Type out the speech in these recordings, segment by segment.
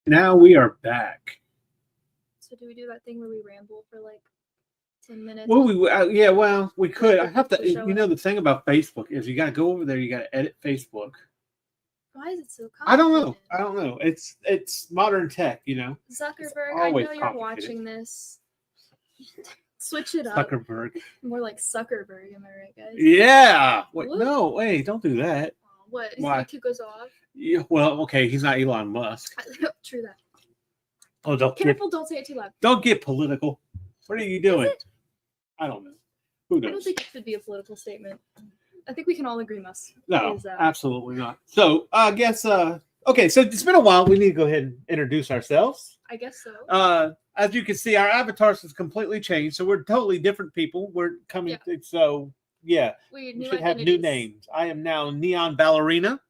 Now we are back. So do we do that thing where we ramble for like 10 minutes? Well, we could. I have to. Show You know, the thing about Facebook is you got to go over there. You got to edit Facebook. Why is it so I complicated? don't know. It's modern tech. You know. Zuckerberg, I know you're watching this. Switch it up. Zuckerberg. More like Zuckerberg, am I right, guys? Yeah. Wait, no, wait, don't do that. What? Why? His IQ goes off? Yeah, well, okay, he's not Elon Musk. True that. Oh, don't don't say it too loud. Don't get political. What are you doing? I don't know. Who knows? I don't think it should be a political statement. I think we can all agree, No, absolutely not. So I guess okay, so it's been a while. We need to go ahead and introduce ourselves. I guess so. As you can see, our avatars has completely changed, so we're totally different people. We're coming so yeah. We should have new names. I am now Neon Ballerina.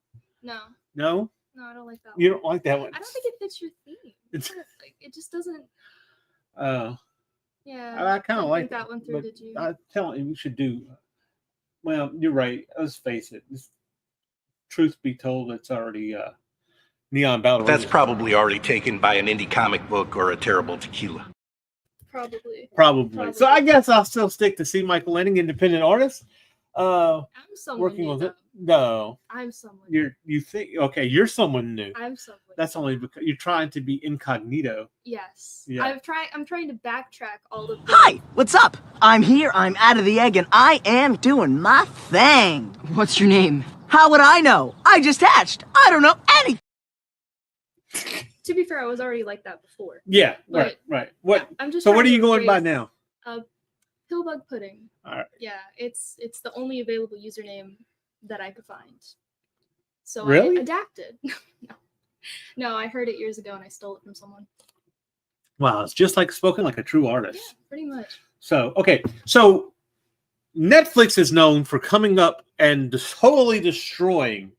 No. No? No, I don't like that one. You don't like that one? I don't think it fits your theme. It just doesn't. Oh. Yeah. I kind of like that one through, did you? I'm telling you, we should do. Well, you're right. Let's face it. Truth be told, it's already Neon Ballerina. That's probably already taken by an indie comic book or a terrible tequila. Probably. So I guess I'll still stick to C. Michael Lanning, independent artist. I'm someone working new, with it. No. I'm someone. You think you're someone new. I'm someone. That's only because you're trying to be incognito. Yes. Yeah. I'm trying to backtrack all of. Hi, what's up? I'm here. I'm out of the egg, and I am doing my thing. What's your name? How would I know? I just hatched. I don't know anything. To be fair, I was already like that before. Yeah. Right. What? I'm just. So what are you going by now? Pillbug pudding. All right. Yeah, it's the only available username that I could find. So really? I adapted. No, I heard it years ago and I stole it from someone. Wow, it's just like spoken like a true artist. Yeah, pretty much. So okay, so Netflix is known for coming up and totally destroying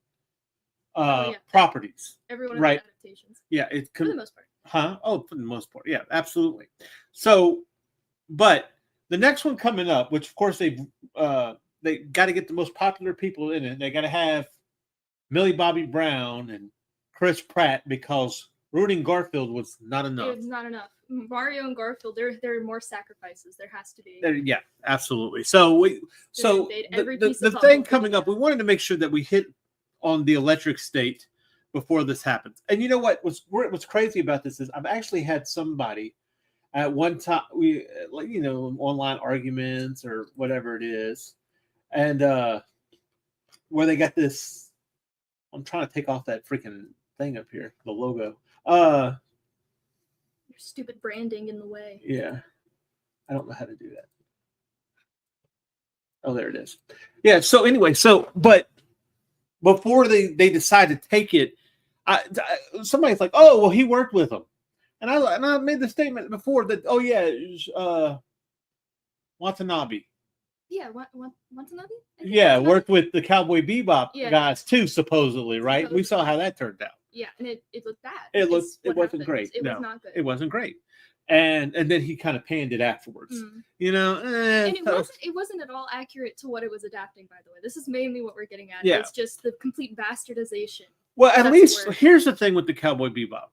properties. Everyone right? Adaptations. Yeah, for the most part. Huh? Oh, for the most part, yeah, absolutely. So, but the next one coming up, which of course they got to get the most popular people in it. They got to have Millie Bobby Brown and Chris Pratt because rooting Garfield was not enough. It's not enough. Mario and Garfield, there are more sacrifices. There has to be. Yeah, absolutely. So the thing coming up, we wanted to make sure that we hit on the electric state before this happens. And you know what's crazy about this is I've actually had somebody at one time, we online arguments or whatever it is, and where they got this. I'm trying to take off that freaking thing up here, the logo. Your stupid branding in the way. Yeah, I don't know how to do that. Oh, there it is. Yeah. So anyway, but before they decide to take it, somebody's like, "Oh, well, he worked with them." And I made the statement before that, oh, yeah, it was Watanabe. Yeah, Watanabe? Yeah, worked with the Cowboy Bebop guys, too, supposedly, right? We saw how that turned out. Yeah, and it looked bad. It wasn't great. It was not good. It wasn't great. And then he kind of panned it afterwards. Mm. And it wasn't at all accurate to what it was adapting, by the way. This is mainly what we're getting at. Yeah. It's just the complete bastardization. Well, at least, here's the thing with the Cowboy Bebop.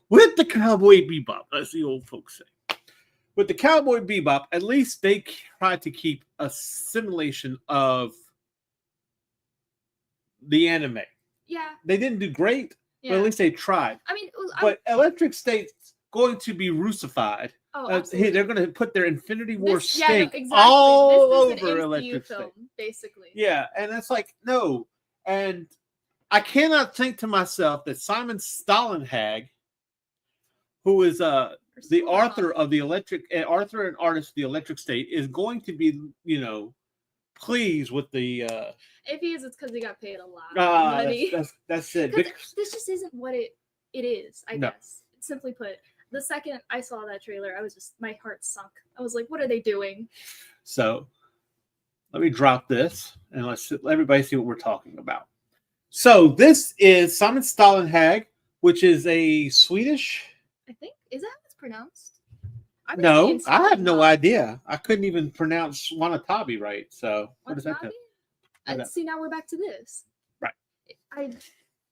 With the Cowboy Bebop, as the old folks say. With the Cowboy Bebop, at least they tried to keep a simulation of the anime. Yeah. They didn't do great, but at least they tried. I mean, but Electric State's going to be Russified. Oh, they're going to put their Infinity War stink exactly. all this is over an Electric film, State. Basically. Yeah, and it's like, no. And I cannot think to myself that Simon Stalenhag, who is the author of the Arthur and artist of the Electric State, is going to be, pleased with the. If he is, it's because he got paid a lot of money. That's it. This just isn't what it is. I guess. Simply put, the second I saw that trailer, I was just my heart sunk. I was like, "What are they doing?" So, let me drop this and let everybody see what we're talking about. So this is Simon Stalenhag, which is a Swedish. I think is that how it's pronounced? No, I have no idea. I couldn't even pronounce Watanabe right. So what does that do? See, now we're back to this. Right.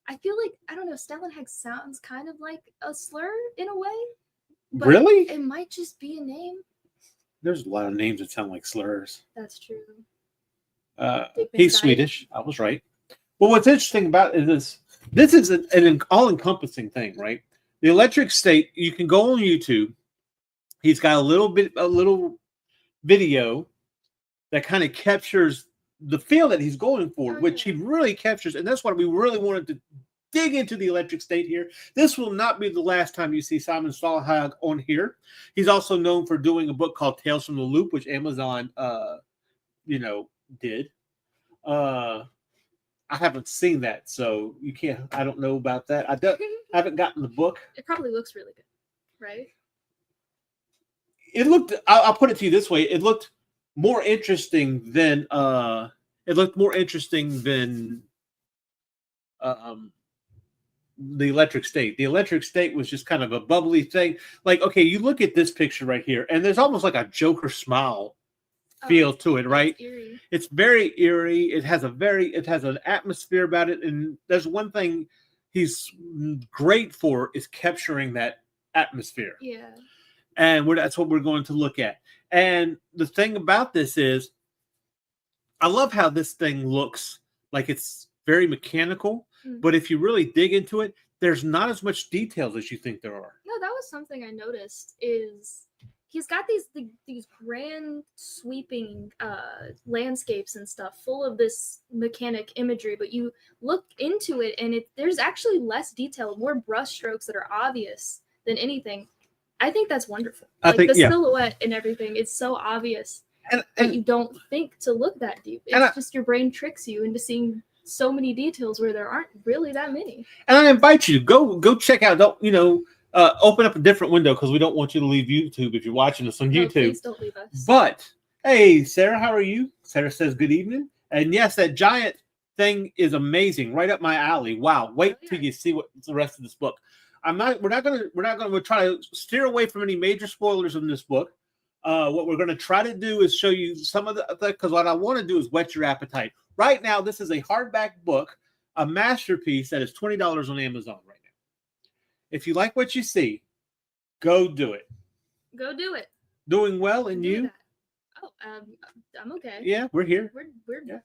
I feel like, I don't know, Stalenhag sounds kind of like a slur in a way. But really? It might just be a name. There's a lot of names that sound like slurs. That's true. He's Swedish. I was right. Well, what's interesting about it is this is an all-encompassing thing, right? The Electric State, you can go on YouTube. He's got a little video that kind of captures the feel that he's going for, which he really captures, and that's why we really wanted to dig into the Electric State here. This will not be the last time you see Simon Stalenhag on here. He's also known for doing a book called Tales from the Loop, which Amazon, did. I haven't seen that, so you can't. I don't know about that. I haven't gotten the book. It probably looks really good, right? It looked. I'll put it to you this way: it looked more interesting than. The Electric State. The Electric State was just kind of a bubbly thing. Like, okay, you look at this picture right here, and there's almost like a Joker smile feel to it, right? Eerie. It's very eerie. It has an atmosphere about it, and there's one thing he's great for is capturing that atmosphere. Yeah. And that's what we're going to look at. And the thing about this is, I love how this thing looks like it's very mechanical, but if you really dig into it, there's not as much details as you think there are. No, that was something I noticed is he's got these grand sweeping landscapes and stuff full of this mechanic imagery, but you look into it and there's actually less detail, more brush strokes that are obvious than anything. I think that's wonderful. The silhouette and everything is so obvious that you don't think to look that deep. It's just your brain tricks you into seeing so many details where there aren't really that many. And I invite you to go check out. Open up a different window because we don't want you to leave YouTube if you're watching us on YouTube. Please don't leave us. But hey, Sarah, how are you? Sarah says good evening. And yes, that giant thing is amazing, right up my alley. Wow! Wait till you see what the rest of this book. We're trying to steer away from any major spoilers in this book. What we're going to try to do is show you some of because what I want to do is whet your appetite. Right now, this is a hardback book, a masterpiece that is $20 on Amazon right now. If you like what you see, go do it. Go do it. Doing well, and you? Oh, I'm okay. Yeah, we're here. We're yeah.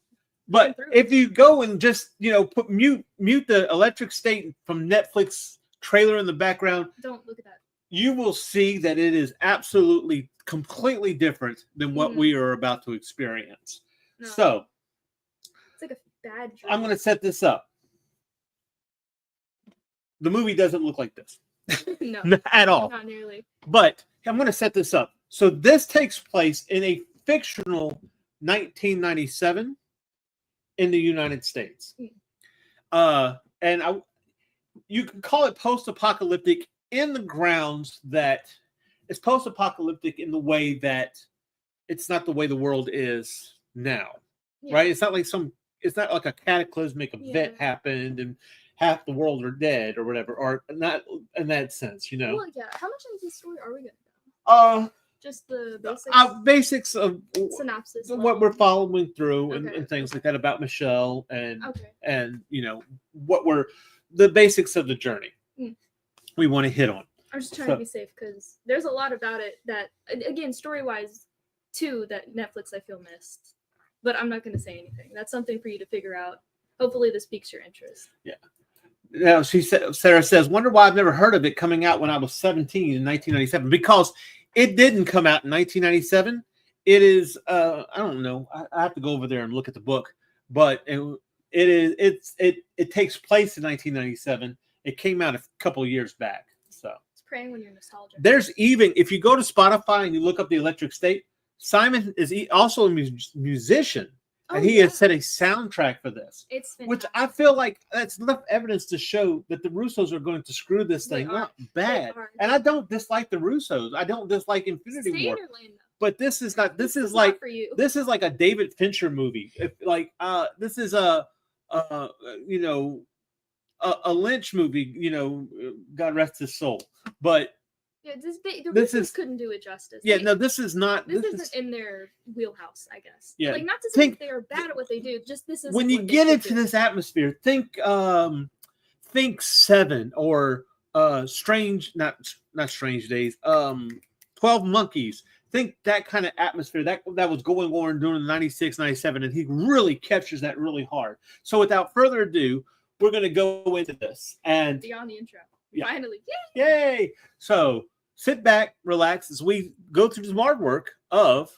But if you go and just mute the Electric State from Netflix trailer in the background, don't look at that. You will see that it is absolutely completely different than what we are about to experience. No. So it's like a bad dream. I'm going to set this up. The movie doesn't look like this. No. At all. Not nearly. But I'm going to set this up. So this takes place in a fictional 1997 in the United States. You can call it post-apocalyptic in the grounds that it's post-apocalyptic in the way that it's not the way the world is now, right? It's not like a cataclysmic event happened and half the world are dead or whatever, or not in that sense, Well, yeah. How much into the story are we going to go? Just the basics. Basics of synopsis. What we're following through and things like that about Michelle and what were the basics of the journey we want to hit on. I'm just trying to be safe because there's a lot about it that, again, story-wise, too, that Netflix I feel missed. But I'm not going to say anything. That's something for you to figure out. Hopefully this piques your interest. Yeah. Now, Sarah says, wonder why I've never heard of it coming out when I was 17 in 1997. Because it didn't come out in 1997. It is, I don't know. I have to go over there and look at the book. But it takes place in 1997. It came out a couple of years back. So it's praying when you're nostalgic. There's even, if you go to Spotify and you look up the Electric State, Simon is also a musician. And he has set a soundtrack for this. It's fantastic. Which I feel like that's enough evidence to show that the Russos are going to screw this thing up bad. And I don't dislike the Russos. I don't dislike Infinity War. But this is not. This is like a David Fincher movie. This is a Lynch movie. God rest his soul. But yeah, the Russos couldn't do it justice. Yeah, no, this is not. This isn't in their wheelhouse, I guess. Yeah, not to say they are bad at what they do. Just this is when you get into this atmosphere. Think think Seven or Strange, not Strange Days, 12 Monkeys. Think that kind of atmosphere that was going on during the 96, 97, and he really captures that really hard. So without further ado, we're going to go into this. And beyond the intro. Yeah. Finally. Yay! So sit back, relax as we go through the hard work of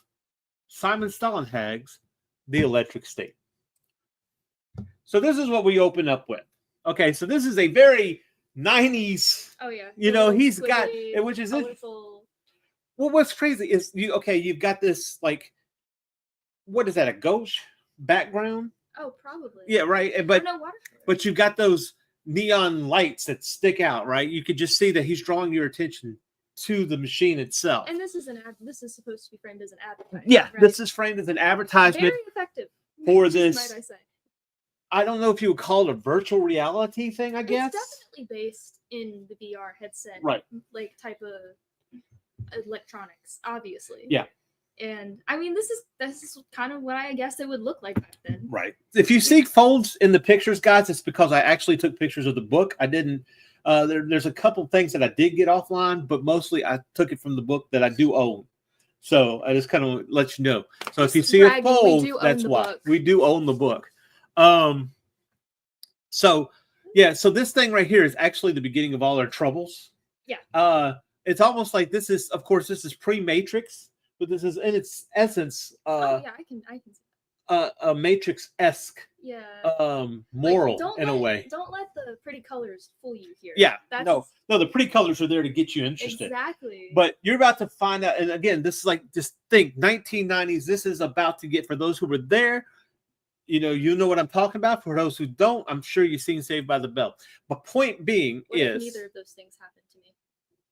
Simon Stalenhag's The Electric State. So this is what we open up with. Okay, so this is a very 90s. Oh yeah. He's got, which is colorful. Well, what's crazy is you've got this like, what is that, a gauche background? Oh, probably. Yeah, right. But you've got those neon lights that stick out, right? You could just see that he's drawing your attention to the machine itself. And this is supposed to be framed as an advertisement. Yeah, right? This is framed as an advertisement. Very effective for this. Might I say? I don't know if you would call it a virtual reality thing. I guess it's definitely based in the VR headset, right? Like type of electronics, obviously. Yeah. And I mean, this is kind of what I guess it would look like back then. Right. If you see folds in the pictures, guys, it's because I actually took pictures of the book. I didn't. There's a couple things that I did get offline, but mostly I took it from the book that I do own. So I just kind of let you know. So if you see a fold, that's why we do own the book. So this thing right here is actually the beginning of all our troubles. Yeah. It's almost like this is pre-Matrix, but this is in its essence I can see a Matrix-esque moral in a way. Don't let the pretty colors fool you here. Yeah. No, the pretty colors are there to get you interested. Exactly. But you're about to find out, and again, this is like, just think 1990s, this is about to get, for those who were there, you know what I'm talking about. For those who don't, I'm sure you've seen Saved by the Bell. But point being what is, if neither of those things happened to me?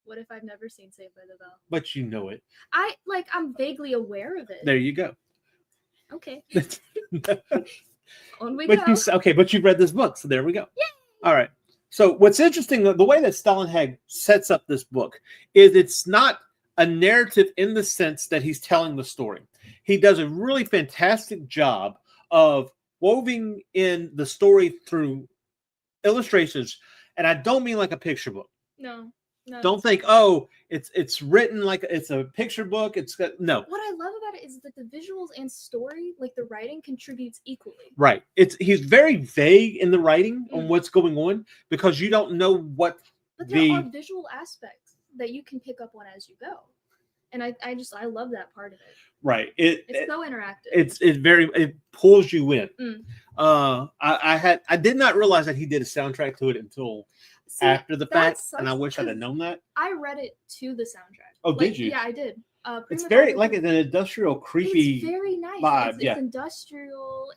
What if I've never seen Saved by the Bell? But you know it. I'm vaguely aware of it. There you go. Okay. On we go. But you've read this book, so there we go. Yeah. All right. So what's interesting, the way that Stalenhag sets up this book is it's not a narrative in the sense that he's telling the story. He does a really fantastic job of woven in the story through illustrations, and I don't mean like a picture book. No. Don't think, it's written like it's a picture book. It's got no. What I love about it is that the visuals and story, like the writing, contributes equally. Right. He's very vague in the writing on what's going on, because you don't know what. But there are visual aspects that you can pick up on as you go, and I love that part of it. Right. It's so interactive. It pulls you in. I did not realize that he did a soundtrack to it until after the fact, and I wish I'd have known that. I read it to the soundtrack. Oh, did you? Yeah, I did. It's very like an industrial, creepy. It's very nice. Vibe. It's industrial.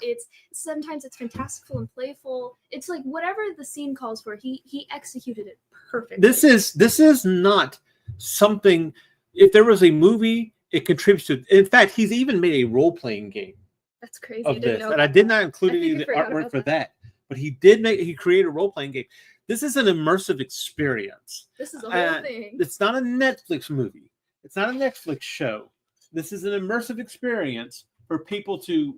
Sometimes it's fantastical and playful. It's like whatever the scene calls for. He executed it perfectly. This is not something. If there was a movie, it contributes to. In fact, he's even made a role-playing game. That's crazy. Of this, and I did not include any of the artwork for that. But he created a role-playing game. This is an immersive experience. This is a whole thing. It's not a Netflix movie. It's not a Netflix show. This is an immersive experience for people to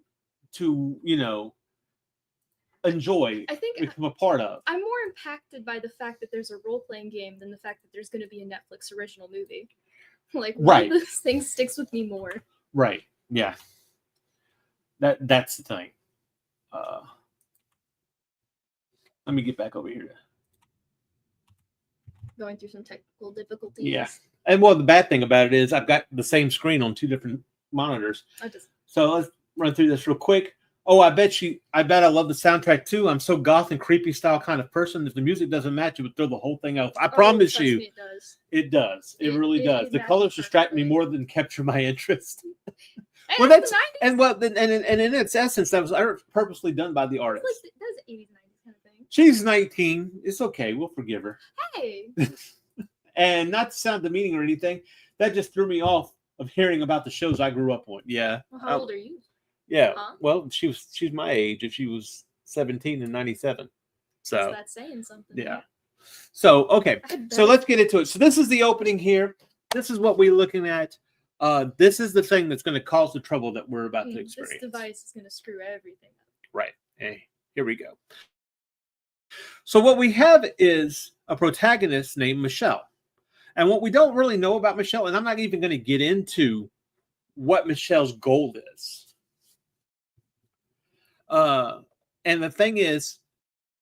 enjoy. I think become a part of. I'm more impacted by the fact that there's a role-playing game than the fact that there's going to be a Netflix original movie. Like, one of those things sticks with me more. Right. Yeah. That's the thing. Let me get back over here. Going through some technical difficulties. Yeah. And the bad thing about it is I've got the same screen on two different monitors. So let's run through this real quick. Oh, I bet I love the soundtrack too. I'm so goth and creepy style kind of person. If the music doesn't match, it would throw the whole thing out. I promise you. It does. It does. It really does. The colors distract me more than capture my interest. And that's in its essence, that was purposely done by the artist. Like, that's 80s, 90s kind of thing. She's 19. It's okay. We'll forgive her. Hey. And not to sound demeaning or anything, that just threw me off of hearing about the shows I grew up on. Yeah. Well, how old are you? Yeah. Huh? Well, she's my age if she was 17 in 97. So that's saying something. Yeah. So okay. So let's get into it. So this is the opening here. This is what we're looking at. This is the thing that's going to cause the trouble that we're about to experience. This device is going to screw everything up. Right. Hey, here we go. So what we have is a protagonist named Michelle. And what we don't really know about Michelle, and I'm not even going to get into what Michelle's goal is. And the thing is,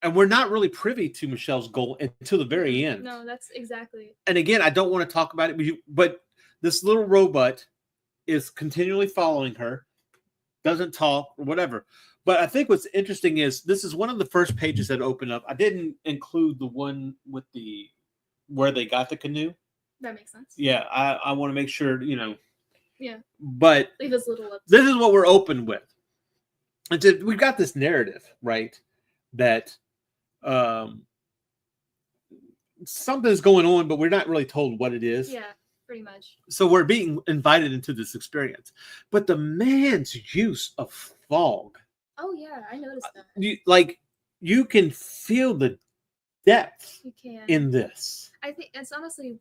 and we're not really privy to Michelle's goal until the very end. No, that's exactly. And again, I don't want to talk about it, but this little robot is continually following her, doesn't talk or whatever. But I think what's interesting is this is one of the first pages that open up. I didn't include the one with where they got the canoe. That makes sense. Yeah, I want to make sure, Yeah. But leave us little up. This is what we're open with. And we've got this narrative, right? That something's going on, but we're not really told what it is. Yeah, pretty much. So we're being invited into this experience. But the man's use of fog. Oh yeah, I noticed that. You can feel the depth in this. I think it's honestly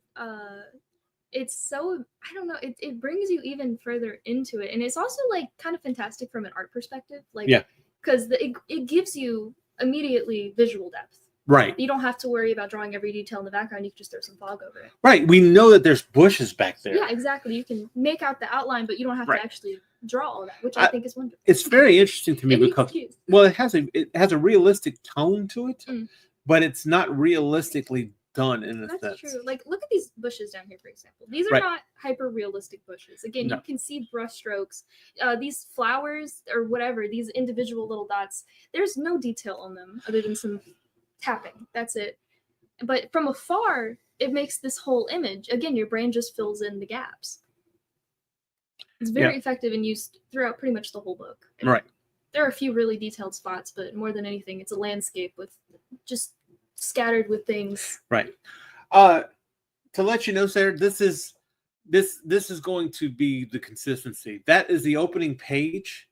it's so, I don't know, it brings you even further into it. And it's also like kind of fantastic from an art perspective. Like, yeah, because it gives you immediately visual depth. Right. You don't have to worry about drawing every detail in the background. You can just throw some fog over it. Right. We know that there's bushes back there. Yeah, exactly. You can make out the outline, but you don't have to actually draw all that, which I think is wonderful. It's very interesting to me because, well, it has a realistic tone to it, but it's not realistically done in a sense. That's true. Like, look at these bushes down here, for example. These are not hyper realistic bushes. Again, you can see brush strokes. These flowers or whatever, these individual little dots, there's no detail on them other than some tapping. That's it. But from afar, it makes this whole image. Again, your brain just fills in the gaps. It's very effective and used throughout pretty much the whole book. And right. There are a few really detailed spots, but more than anything, it's a landscape with just scattered with things. Right. To let you know, Sarah, this is going to be the consistency. That is the opening page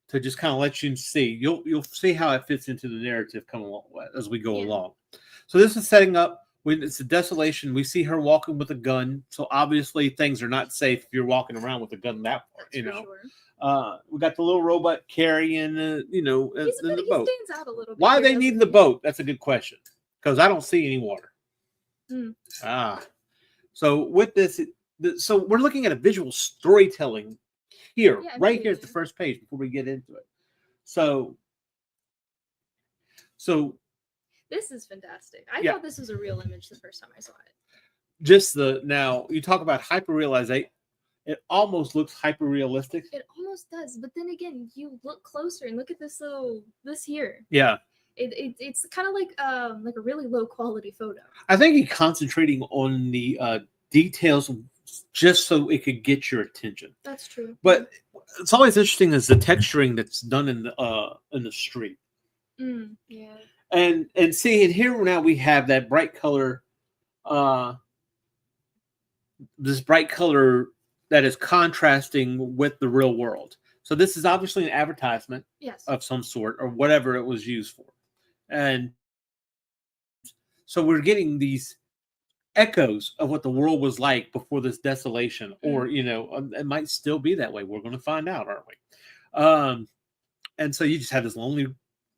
to just kind of let you see. You'll see how it fits into the narrative coming along as we go along. So this is setting up when it's a desolation. We see her walking with a gun. So obviously things are not safe if you're walking around with a gun that far, you know. Sure. We got the little robot carrying the boat. He stands out a little bit. Why they need the boat? That's a good question. Because I don't see any water. So with this, so we're looking at a visual storytelling here, right here at the first page before we get into it. So this is fantastic. I thought this was a real image the first time I saw it. Now you talk about hyperrealization. It almost looks hyper realistic. It almost does, but then again, you look closer and look at this here. Yeah. It's kind of like a really low quality photo. I think he's concentrating on the details just so it could get your attention. That's true. But it's always interesting is the texturing that's done in the street. Yeah. And see, and here now we have that bright color, this bright color that is contrasting with the real world. So this is obviously an advertisement of some sort or whatever it was used for. And so we're getting these echoes of what the world was like before this desolation, or, it might still be that way. We're going to find out, aren't we? And so you just have this lonely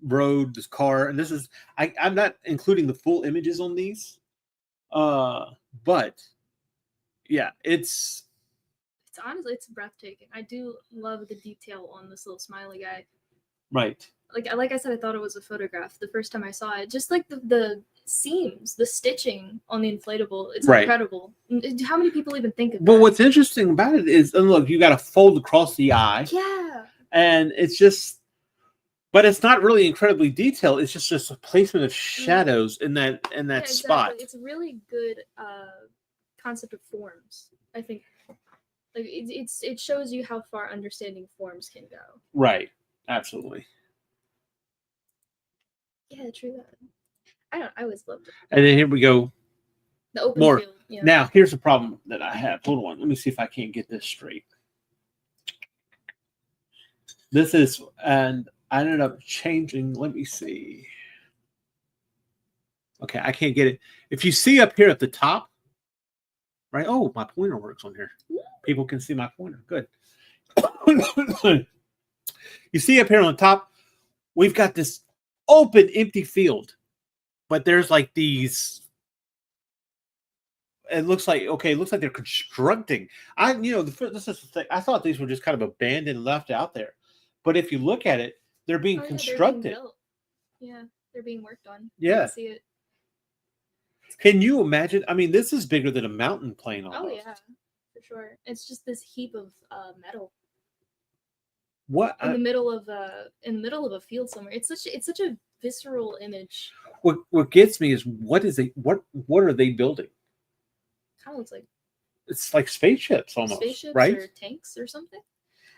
road, this car, and this is, I'm not including the full images on these, but yeah, it's honestly, it's breathtaking. I do love the detail on this little smiley guy. Right. Like I said, I thought it was a photograph the first time I saw it. Just like the seams, the stitching on the inflatable, it's incredible. How many people even think of that? Well, what's interesting about it is, and look, you got to fold across the eye. Yeah. And it's just, but it's not really incredibly detailed. It's just a placement of shadows in that spot. It's a really good concept of forms, I think. Like it shows you how far understanding forms can go. Right. Absolutely. Yeah, true that. I always loved it. And then here we go. The open more. Field. Yeah. Now, here's a problem that I have. Hold on. Let me see if I can't get this straight. This is, and I ended up changing. Let me see. Okay, I can't get it. If you see up here at the top, right? Oh, my pointer works on here. People can see my pointer. Good. You see up here on the top, we've got this open, empty field. but there's like these. It looks like they're constructing. This is the thing. I thought these were just kind of abandoned, left out there, but if you look at it, they're being constructed. They're being built. Yeah, they're being worked on. Yeah, you can see it. Can you imagine? I mean, this is bigger than a mountain plane almost. Oh yeah, for sure. It's just this heap of metal. What in the middle of a field somewhere? It's such a visceral image. What gets me is what are they building? Kind of looks like it's like spaceships almost, right? Or tanks or something.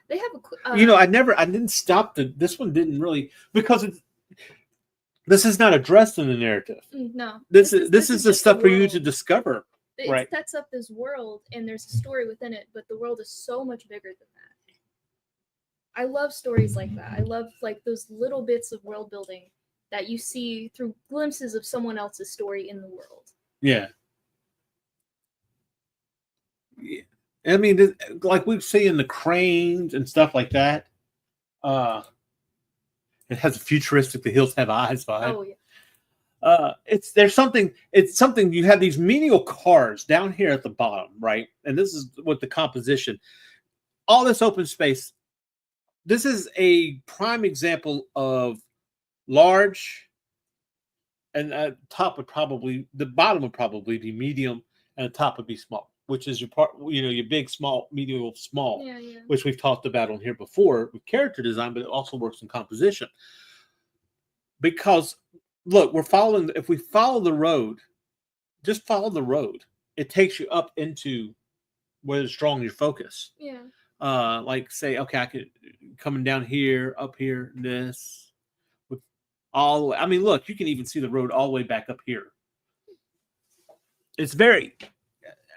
They have a. I didn't stop this one didn't really because this is not addressed in the narrative. No, this is the stuff for you to discover. It sets up this world, and there's a story within it, but the world is so much bigger than that. I love stories like that. I love like those little bits of world building that you see through glimpses of someone else's story in the world. Yeah. Yeah. I mean, like we see in the cranes and stuff like that. It has a futuristic "the hills have eyes" vibe. Oh yeah. It's something. You have these menial cars down here at the bottom, right? And this is what the composition. All this open space. This is a prime example of large, and the bottom would probably be medium, and the top would be small, which is your part, your big, small, medium, small, yeah. which we've talked about on here before with character design, but it also works in composition. Because look, if we follow the road, just follow the road, it takes you up into where it's drawing your focus. Yeah. Like say, okay, I could coming down here, up here, this with all the way. I mean, look, you can even see the road all the way back up here. It's very,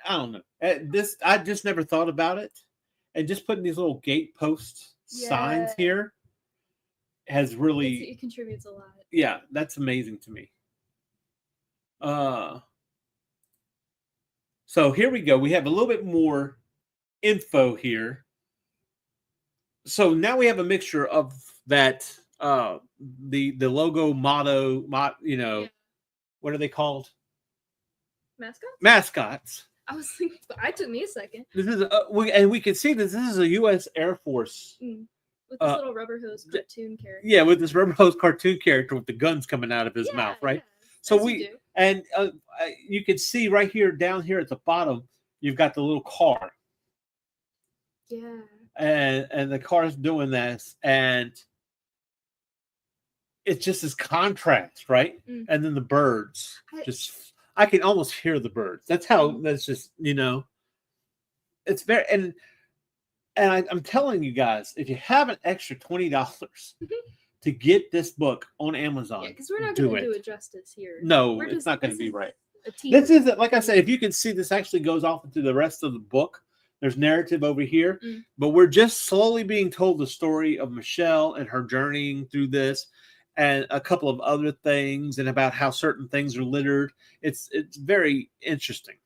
I don't know. I just never thought about it, and just putting these little gate post signs here has really it contributes a lot. Yeah, that's amazing to me. So here we go. We have a little bit more info here. So now we have a mixture of that the logo motto, what are they called? Mascots. I was thinking, it took me a second. This is we can see this is a U.S. Air Force with this little rubber hose cartoon character. Yeah, with this rubber hose cartoon character with the guns coming out of his mouth, right? Yeah. So you can see right here, down here at the bottom, you've got the little car. Yeah. And the car's doing this, and it's just this contrast, right? And then the birds, I can almost hear the birds. That's just, it's very, and I'm telling you guys, if you have an extra $20 to get this book on Amazon, because we're not going to do it justice here. No, it's not going to be right. This isn't, like I said, if you can see, this actually goes off into the rest of the book. There's narrative over here, but we're just slowly being told the story of Michelle and her journeying through this, and a couple of other things, and about how certain things are littered. It's very interesting.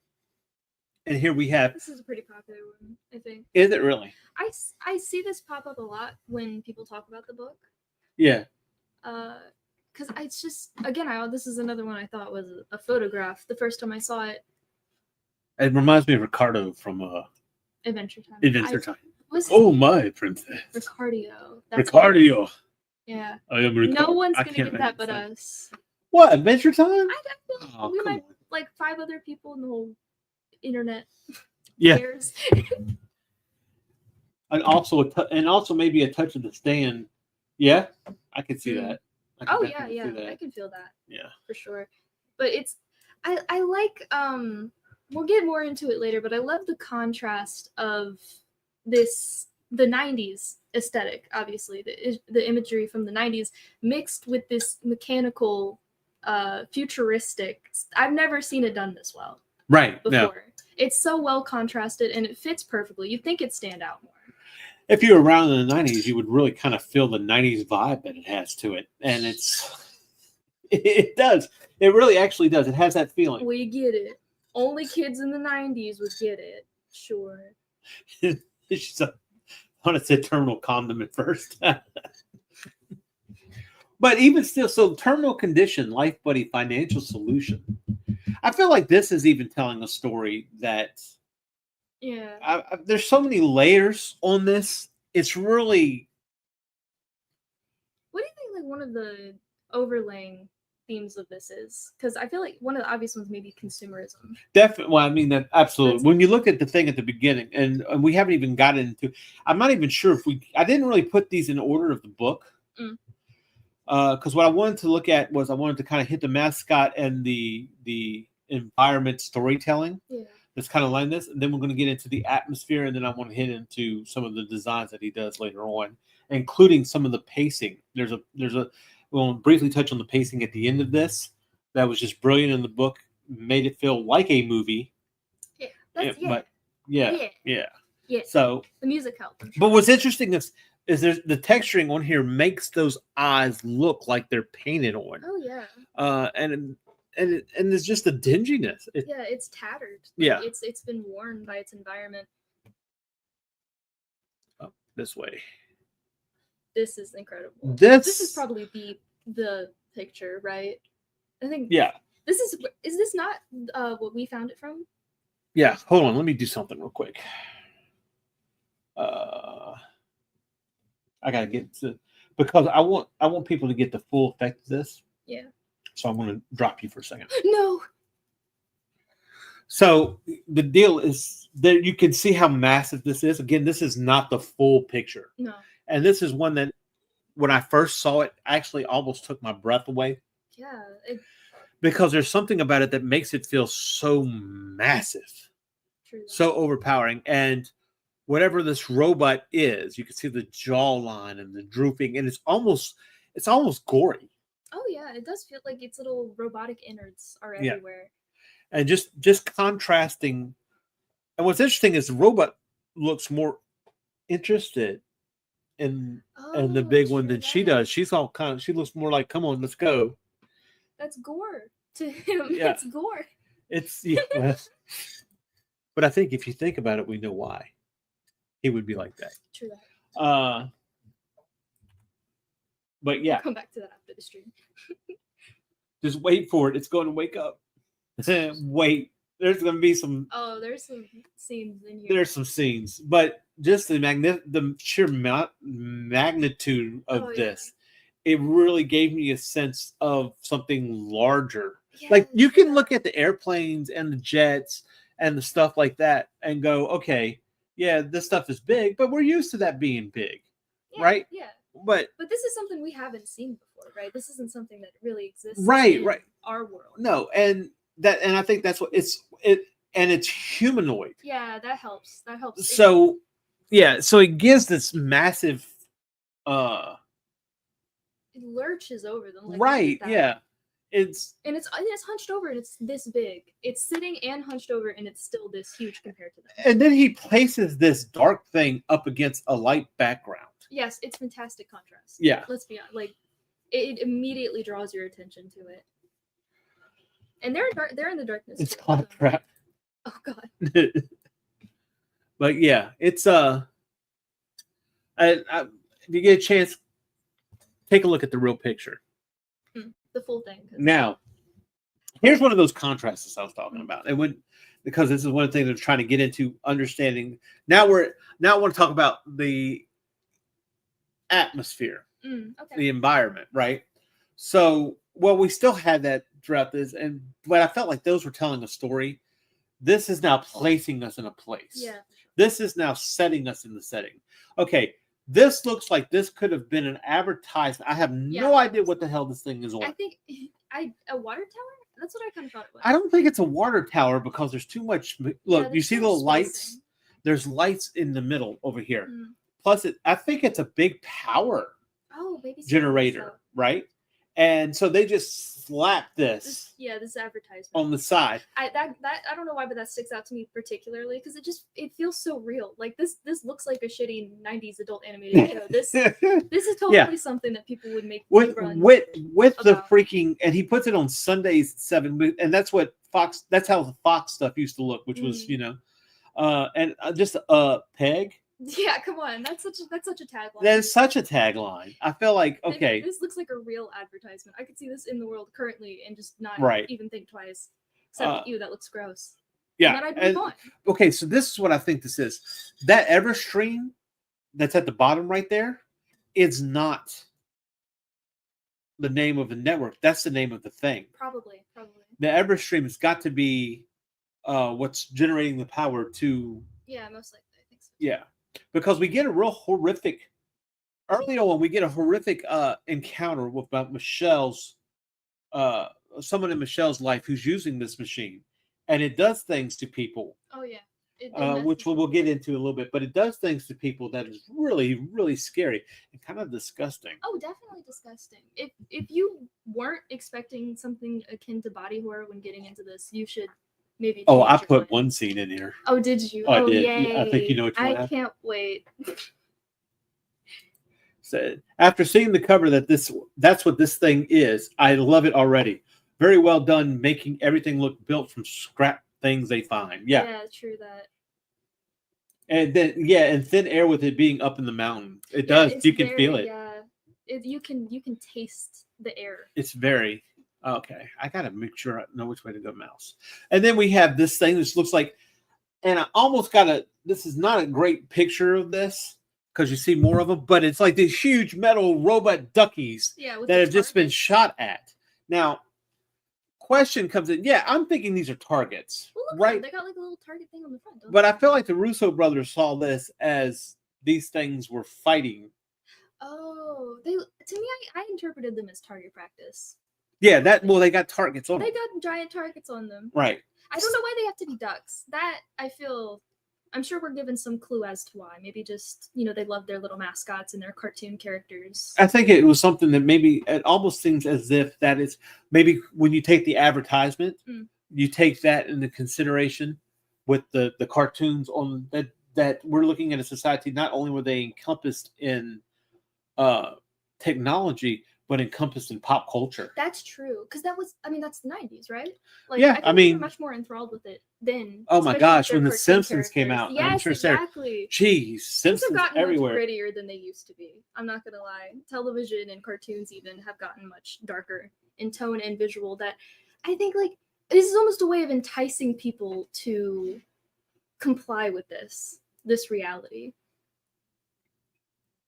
And here we have. This is a pretty popular one, I think. Is it really? I see this pop up a lot when people talk about the book. Yeah. Because it's just, again, this is another one I thought was a photograph the first time I saw it. It reminds me of Ricardo from Adventure Time. Adventure Time. Oh, my princess. Ricardio. Ricardio. Yeah. I am Ricardo. No one's going to get that but us. What? Adventure Time? I feel we might, like 5 other people in the whole internet. Yeah. And also maybe a touch of the stand. Yeah, I can see that. I can feel that. Yeah, for sure. But I like we'll get more into it later, but I love the contrast of the 90s aesthetic, obviously the imagery from the 90s mixed with this mechanical futuristic. I've never seen it done this well. Right. Before. No. It's so well contrasted and it fits perfectly. You'd think it'd stand out more. If you were around in the 90s, you would really kind of feel the 90s vibe that it has to it. And it does. It really actually does. It has that feeling. We get it. Only kids in the 90s would get it. Sure. I want to say terminal condom at first. But But even still, so terminal condition, life buddy, financial solution. I feel like this is even telling a story that there's so many layers on this. It's really. What do you think? Like one of the overlaying themes of this is, because I feel like one of the obvious ones may be consumerism. Definitely. Well, I mean that absolutely. When you look at the thing at the beginning, and we haven't even gotten into. I'm not even sure if I didn't really put these in order of the book. Because what I wanted to look at was I wanted to kind of hit the mascot and the environment storytelling. Yeah. That's kind of like this, and then we're going to get into the atmosphere, and then I want to hit into some of the designs that he does later on, including some of the pacing. We'll briefly touch on the pacing at the end of this. That was just brilliant in the book. Made it feel like a movie. Yeah. So the music helped. Sure. But what's interesting is there's the texturing on here makes those eyes look like they're painted on. Oh yeah. And there's just a dinginess. It's tattered. It's been worn by its environment. Oh, this way. This is incredible. This is probably the picture, right? I think. Yeah. Is this not what we found it from? Yeah. Hold on. Let me do something real quick. I gotta get to because I want people to get the full effect of this. Yeah. So I'm gonna drop you for a second. No. So the deal is that you can see how massive this is. Again, this is not the full picture. No. And this is one that when I first saw it, actually almost took my breath away. Yeah. Because there's something about it that makes it feel so massive. True. So overpowering. And whatever this robot is, you can see the jawline and the drooping, and it's almost gory. Oh yeah, it does feel like its little robotic innards are everywhere. And just contrasting. And what's interesting is the robot looks more interested in the big one than she does. She's all she looks more like, come on, let's go. That's gore to him. Yeah. It's gore. But I think if you think about it, we know why he would be like that. True. But yeah. We'll come back to that after the stream. Just wait for it. It's going to wake up. Wait. There's going to be some. Oh, there's some scenes in here. There's some scenes, but just the sheer magnitude of this, it really gave me a sense of something larger. Yes. Like you can look at the airplanes and the jets and the stuff like that and go, okay, yeah, this stuff is big, but we're used to that being big, right? Yeah. But this is something we haven't seen before, right? This isn't something that really exists in our world. No, and I think that's what it's humanoid. Yeah, that helps. So so it gives this massive it lurches over them. Like right, yeah. It's hunched over and it's this big. It's sitting and hunched over and it's still this huge compared to them. And then he places this dark thing up against a light background. Yes, it's fantastic contrast. Yeah. Let's be honest. Like it immediately draws your attention to it. And they're in the darkness. It's called crap. Oh god. But yeah, it's if you get a chance, take a look at the real picture. The full thing. Now, here's one of those contrasts I was talking about. Because this is one of the things they're trying to get into understanding. Now I want to talk about the atmosphere, the environment, right? So, we still had that throughout this, but I felt like those were telling a story. This is now placing us in a place. Yeah. This is now setting us in the setting. Okay. This looks like this could have been an advertisement. I have no idea what the hell this thing is on. I think a water tower? That's what I kind of thought it was. I don't think it's a water tower because there's too much. Look, you see the lights? There's lights in the middle over here. Plus, I think it's a big power generator, right? And so they just slap this advertisement on the side. I don't know why, but that sticks out to me particularly because it feels so real. Like this looks like a shitty 90s adult animated show. This is totally something that people would make with the freaking, and he puts it on Sundays at 7, and that's what Fox. That's how the Fox stuff used to look, which was and just a peg Yeah, come on. That's such a tagline. That is such a tagline. I feel like, okay. This looks like a real advertisement. I could see this in the world currently and just not even think twice. Except, ew, that looks gross. Yeah. And then I'd move on. Okay, so this is what I think this is. That Everstream that's at the bottom right there is not the name of the network. That's the name of the thing. Probably. The Everstream has got to be what's generating the power to... Yeah, most likely. I think so. Yeah. Because we get a real horrific... Early on, we get a horrific encounter with Michelle's... someone in Michelle's life who's using this machine. And it does things to people. Oh, yeah. Which we'll get into a little bit, but it does things to people that is really, really scary and kind of disgusting. Oh, definitely disgusting. If you weren't expecting something akin to body horror when getting into this, you should maybe. Oh, I put one scene in here. Oh, did you? Oh, I did. Yay. I think you know which one. I can't wait. So, after seeing the cover that's what this thing is, I love it already. Very well done, making everything look built from scrap things they find. Yeah, true that. And then and thin air with it being up in the mountain, it does. You can feel it. Yeah, you can taste the air. It's very okay. I gotta make sure I know which way to go, mouse. And then we have this thing that looks like, and I almost got this is not a great picture of this because you see more of them, but it's like these huge metal robot duckies that have just been shot at. Now, question comes in. Yeah, I'm thinking these are targets, right? They got like a little target thing on the front. But I feel like the Russo brothers saw this as these things were fighting. Oh, to me, I interpreted them as target practice. Yeah, they got targets on them. They got giant targets on them. Right. I don't know why they have to be ducks. That I'm sure we're given some clue as to why. Maybe just, they love their little mascots and their cartoon characters. I think it was something that maybe it almost seems as if that is maybe when you take the advertisement, you take that into consideration with the cartoons on that we're looking at a society. Not only were they encompassed in technology, but encompassed in pop culture. That's true, because that's the 90s, right? Like, yeah, I think we were much more enthralled with it then. Oh my gosh, when the Simpsons came out, yes, I'm sure exactly. Geez, Simpsons have gotten everywhere. Much grittier than they used to be. I'm not gonna lie. Television and cartoons even have gotten much darker in tone and visual. That I think this is almost a way of enticing people to comply with this reality.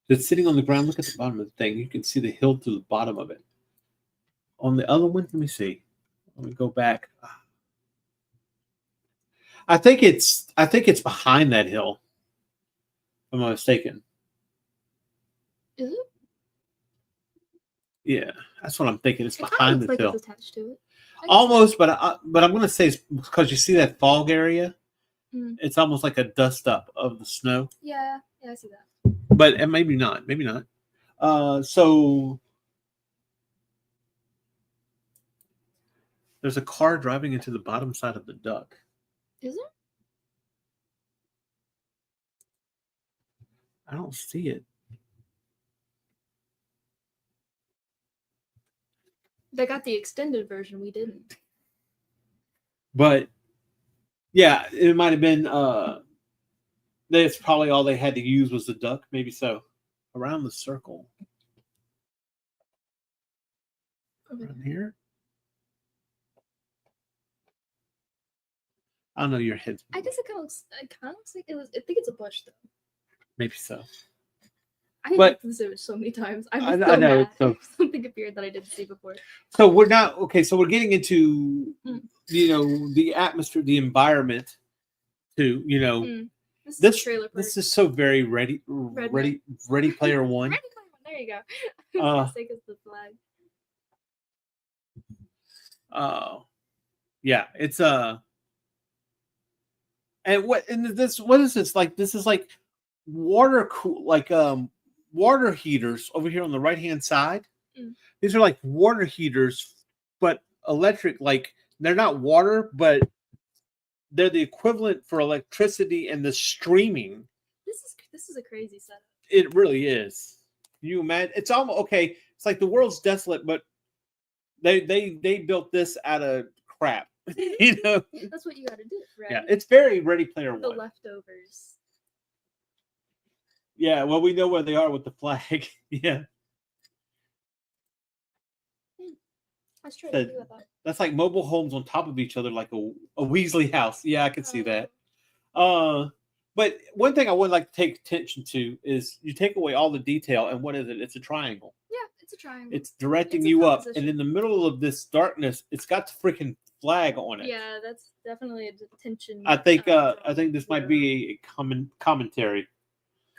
It's sitting on the ground. Look at the bottom of the thing. You can see the hill to the bottom of it. On the other one, let me see. Let me go back. I think it's behind that hill. If I'm not mistaken. Is it? Yeah, that's what I'm thinking. It's behind the hill. It's attached to it. Almost, but I'm going to say it's because you see that fog area. It's almost like a dust up of the snow. Yeah, I see that. But maybe not. So there's a car driving into the bottom side of the duck. Is there? I don't see it. They got the extended version. We didn't. But yeah, it might have been. That's probably all they had to use was the duck. Maybe so. Around the circle. Okay. Around here. I don't know your head's. I guess it kind of looks like it was. I think it's a bush though. Maybe so. I looked at this image so many times. I know it's something appeared that I didn't see before. So we're not okay. So we're getting into the atmosphere, the environment, too. This trailer. This is so very ready Player One. Ready Player One. There you go. Sake is the flag. Yeah, it's and what is this like? This is like water heaters over here on the right hand side. These are like water heaters, but electric. Like they're not water, but they're the equivalent for electricity and the streaming. This is a crazy setup. It really is. You imagine it's almost okay. It's like the world's desolate, but they built this out of crap. That's what you got to do, right? Yeah, it's very Ready Player One. The leftovers. Yeah, well, we know where they are with the flag. Yeah. That's true. I agree with that. That's like mobile homes on top of each other, like a Weasley house. Yeah, I can see that. But one thing I would like to take attention to is you take away all the detail, and what is it? It's a triangle. Yeah, it's a triangle. It's directing you up, and in the middle of this darkness, it's got the freaking flag on it. Yeah, that's definitely a detention. I think this might be a commentary.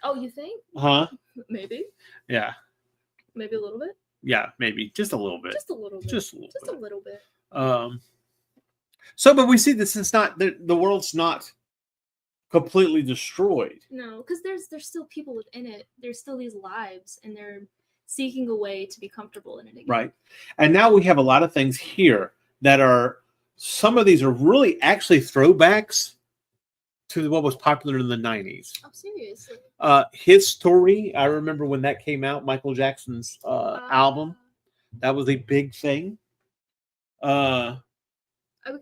Oh, you think? Huh? Maybe. Yeah. Maybe a little bit. Yeah, maybe just a little bit. Just a little bit. Just a little bit. So, but we see this is not the world's not completely destroyed. No, because there's still people within it. There's still these lives, and they're seeking a way to be comfortable in it again. Right. And now we have a lot of things here that are. Some of these are really actually throwbacks to what was popular in the 90s. Oh, seriously? His Story, I remember when that came out, Michael Jackson's album. That was a big thing. We got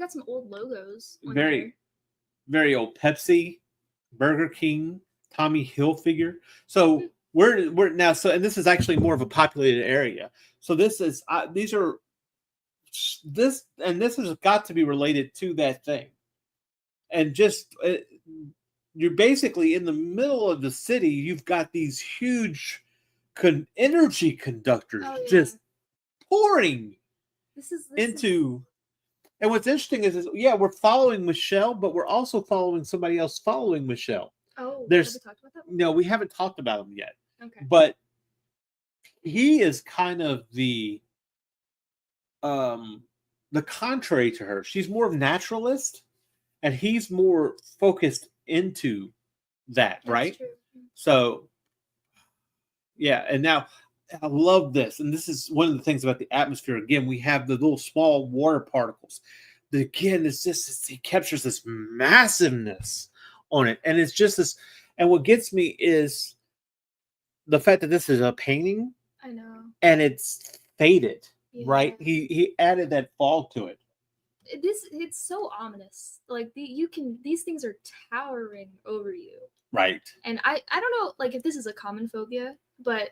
some old logos. Very old. Pepsi, Burger King, Tommy Hilfiger. So we're now, and this is actually more of a populated area. So this is, this has got to be related to that thing. And just you're basically in the middle of the city. You've got these huge energy conductors just pouring into. And what's interesting is we're following Michelle, but we're also following somebody else following Michelle. Oh, have we talked about that one? No, we haven't talked about him yet. Okay, but he is kind of the contrary to her. She's more of a naturalist. And he's more focused into that, right? True. So, yeah. And now I love this. And this is one of the things about the atmosphere. Again, we have the little small water particles. Again, he captures this massiveness on it. And it's just this. And what gets me is the fact that this is a painting. I know. And it's faded, right? He added that fog to it. It's so ominous. Like these things are towering over you, right? And I don't know, like if this is a common phobia, but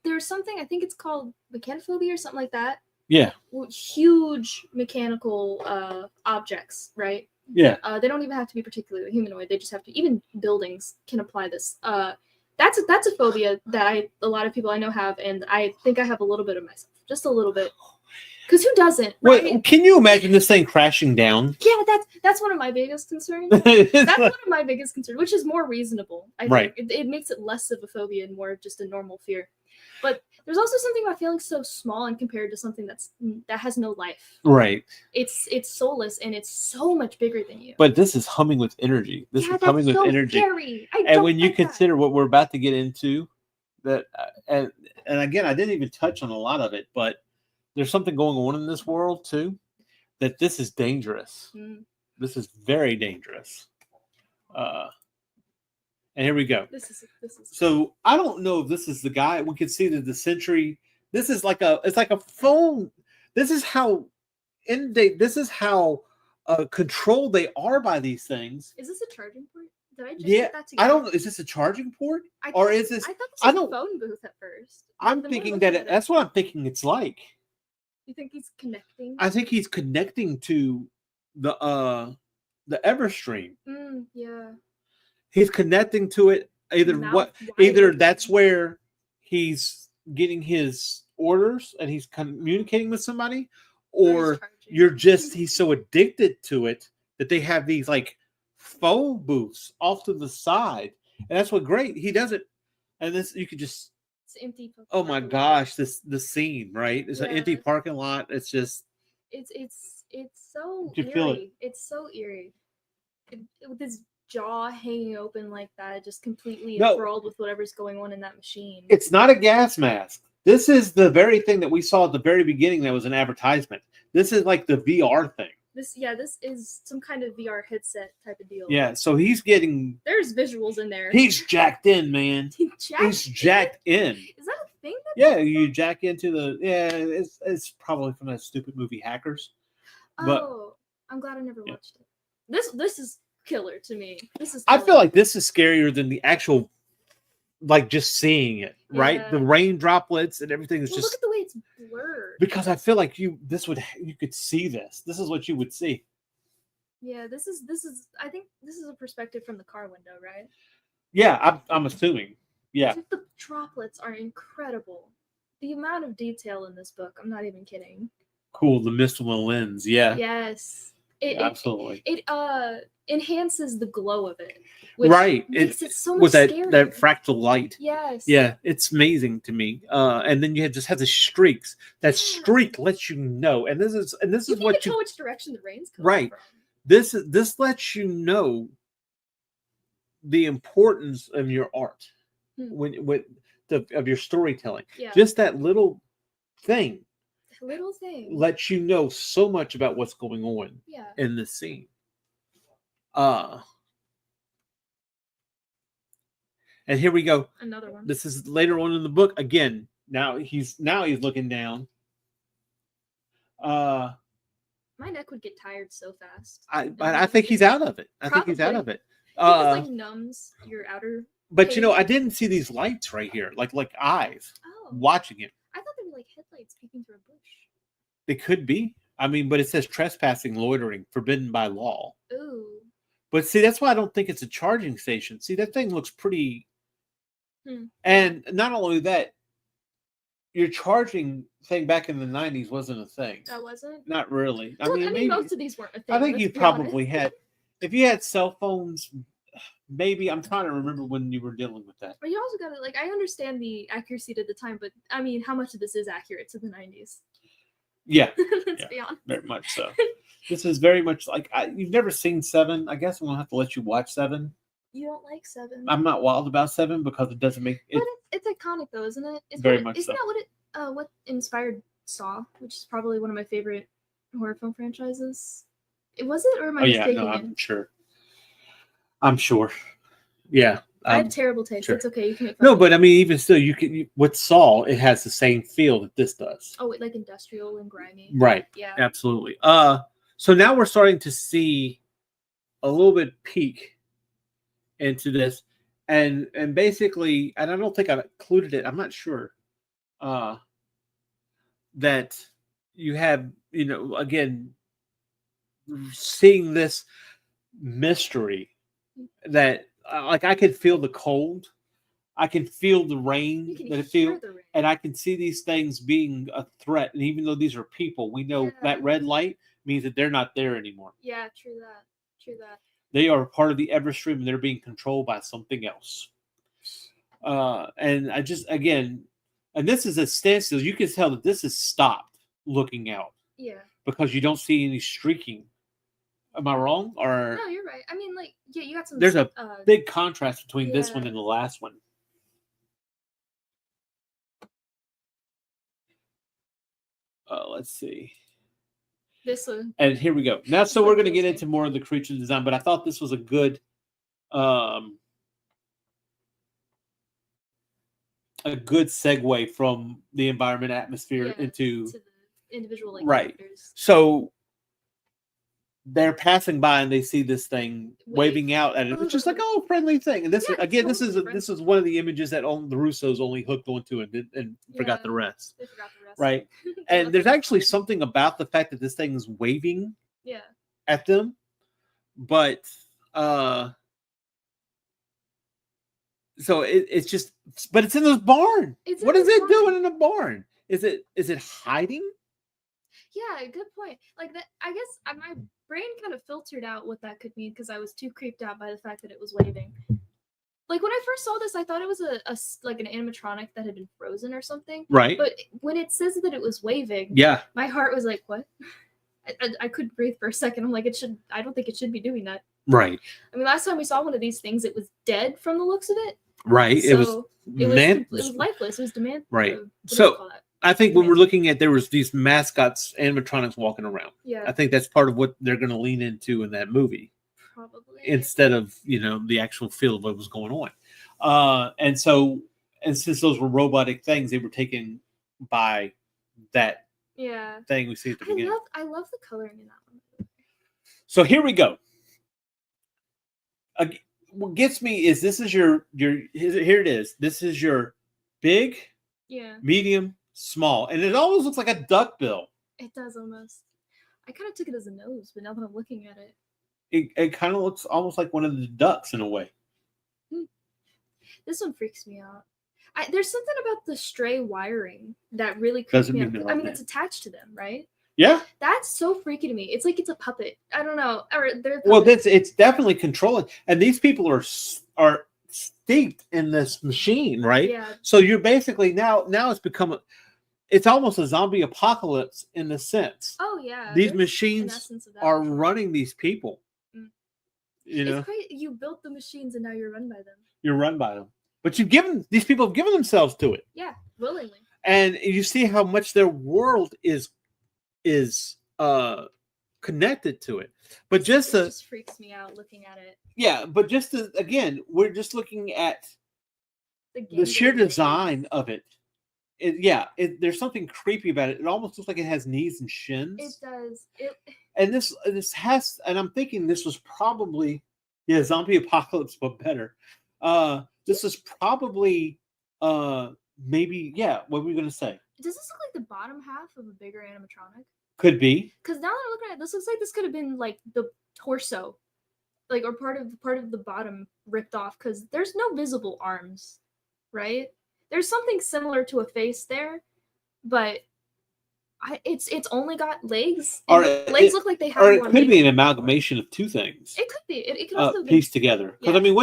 there's something, I think it's called mechanophobia or something like that. Yeah, huge mechanical objects, right? Yeah, they don't even have to be particularly humanoid. They just have to. Even buildings can apply this. That's a phobia that a lot of people I know have, and I think I have a little bit of myself, just a little bit. Because who doesn't? Right? Wait, can you imagine this thing crashing down? Yeah, that's one of my biggest concerns. That's one of my biggest concerns, which is more reasonable. I think it makes it less of a phobia and more of just a normal fear. But there's also something about feeling so small and compared to something that has no life. Right. It's soulless and it's so much bigger than you. But this is humming with energy. This is humming with energy. Scary. And when you consider what we're about to get into, that and again, I didn't even touch on a lot of it, but there's something going on in this world too, that this is dangerous. This is very dangerous. And here we go. This is. So I don't know if this is the guy. We can see the Sentry. This is it's like a phone. This is how controlled they are by these things. Is this a charging port? Did I just get that together? I don't know. Is this a charging port? Or is this? I thought this was a phone booth at first. I'm thinking that's what I'm thinking it's like. You think he's connecting? I think he's connecting to the Everstream. Yeah. He's connecting to it. Either that's where he's getting his orders and he's communicating with somebody, or he's so addicted to it that they have these like phone booths off to the side. And that's what great. He does it. And this you could just empty. Oh my gosh, the scene, right? It's an empty parking lot. It's just it's so you eerie. Feel it. It's so eerie. With his jaw hanging open like that, just completely enthralled with whatever's going on in that machine. It's not a gas mask. This is the very thing that we saw at the very beginning that was an advertisement. This is like the VR thing. This is some kind of VR headset type of deal. Yeah, so he's getting... There's visuals in there. He's jacked in, man. He's jacked in. Is that a thing? You jack into the... Yeah, it's probably from that stupid movie Hackers. Oh, I'm glad I never watched it. This is killer to me. I feel like this is scarier than the actual like just seeing it, right? The rain droplets and everything is just. Look at the way it's blurred. Because I feel like you could see this. This is what you would see. Yeah, this is. I think this is a perspective from the car window, right? Yeah, I'm assuming. Yeah, The droplets are incredible. The amount of detail in this book, I'm not even kidding. Cool. The mist on the lens. Yeah. Yes. Absolutely. It enhances the glow of it. Right. Makes it so much with that scarier. fractal light. Yes. Yeah, it's amazing to me. And then you just have the streaks. That streak lets you know. And this is what tell which direction the rain's coming right. from. This lets you know the importance of your art of your storytelling. Yeah. Just that little thing lets you know so much about what's going on in this scene. And here we go. Another one. This is later on in the book. Again, now he's looking down. My neck would get tired so fast. I think he's out of it. I think he's out of it. Because like numbs your outer. But page. you know, I didn't see these lights right here, like eyes watching it. I thought they were like headlights peeking through a bush. It could be. I mean, but it says trespassing, loitering, forbidden by law. Ooh. But see, that's why I don't think it's a charging station. See, that thing looks pretty. And not only that, your charging thing back in the 90s wasn't a thing. That wasn't? Not really. Look, I mean, most of these weren't a thing. I think you probably had. If you had cell phones, maybe. I'm trying to remember when you were dealing with that. But you also got to, like, I understand the accuracy to the time, but I mean, how much of this is accurate to the 90s? Yeah. Let's be honest. Very much so. This is very much like, you've never seen Seven. I guess I'm going to have to let you watch Seven. You don't like Seven? I'm not wild about Seven because it doesn't make it. But it's iconic though, isn't it? It's very much isn't that what inspired Saw, which is probably one of my favorite horror film franchises? Was it, or am I mistaken? No, I'm sure. Yeah. I have terrible taste. Sure. It's okay. You can make fun No, of but I mean, even still, with Saw, it has the same feel that this does. Oh, like industrial and grimy. Right. Yeah. Absolutely. So now we're starting to see a little bit peek into this, and basically, and I don't think I've included it. I'm not sure. That you have, again, seeing this mystery that, like, I could feel the cold, I can feel the rain that it feels, and I can see these things being a threat. And even though these are people, we know that red light means that they're not there anymore. Yeah, true that. True that. They are part of the Everstream, and they're being controlled by something else. And I just, again, and this is a standstill. You can tell that this is stopped looking out. Yeah. Because you don't see any streaking. Am I wrong? Or no, you're right. I mean, like, yeah, you got some. There's a big contrast between this one and the last one. Let's see. This one. And here we go. Now, so we're going to get into more of the creature design, but I thought this was a good, segue from the environment atmosphere into the individual characters. So they're passing by and they see this thing waving out at it, which is like, oh, friendly thing. And this again, this is one of the images that the Russos only hooked onto and forgot the rest. They forgot the rest. Right. And there's actually something about the fact that this thing is waving at them, but so it's just, but it's in this barn. What is it doing in the barn? Is it hiding? Yeah, good point. Like that, I guess my brain kind of filtered out what that could mean because I was too creeped out by the fact that it was waving. Like when I first saw this, I thought it was like an animatronic that had been frozen or something. Right. But when it says that it was waving, my heart was like, "What?" I couldn't breathe for a second. I'm like, I don't think it should be doing that. Right. I mean, last time we saw one of these things, it was dead from the looks of it. Right. So it was lifeless. It was demand. Right. So I think when we're looking at, there was these mascots, animatronics walking around. Yeah. I think that's part of what they're going to lean into in that movie. Probably. Instead of, the actual feel of what was going on. And since those were robotic things, they were taken by that thing we see at the beginning. I love the coloring in that one. So here we go. what gets me is this is your here it is. This is your big, medium, small, and it almost looks like a duck bill. It does almost. I kind of took it as a nose, but now that I'm looking at it, it kind of looks almost like one of the ducks in a way. This one freaks me out. There's something about the stray wiring that really creeps me out. I mean, it's attached to them, right? Yeah. That's so freaky to me. It's like it's a puppet. I don't know. Well, it's definitely controlling, and these people are steeped in this machine, right? Yeah. So you're basically now it's become it's almost a zombie apocalypse in the sense. Oh yeah. These machines are running these people. You know, it's crazy. You built the machines and now you're run by them. You're run by them, but these people have given themselves to it. Yeah, willingly. And you see how much their world is connected to it. But it just freaks me out looking at it. Yeah, but again, we're just looking at the sheer design of it. There's something creepy about it. It almost looks like it has knees and shins. It does. And this has, and I'm thinking this was probably, zombie apocalypse, but better. This is probably, maybe, what were we going to say? Does this look like the bottom half of a bigger animatronic? Could be. Because now that I'm looking at it, this looks like this could have been like the torso, like, or part of the bottom ripped off. Because there's no visible arms, right? There's something similar to a face there, but it's only got legs. Legs look like they have. Or it could be an amalgamation of two things. It could be. It could also be pieced together. Because I mean,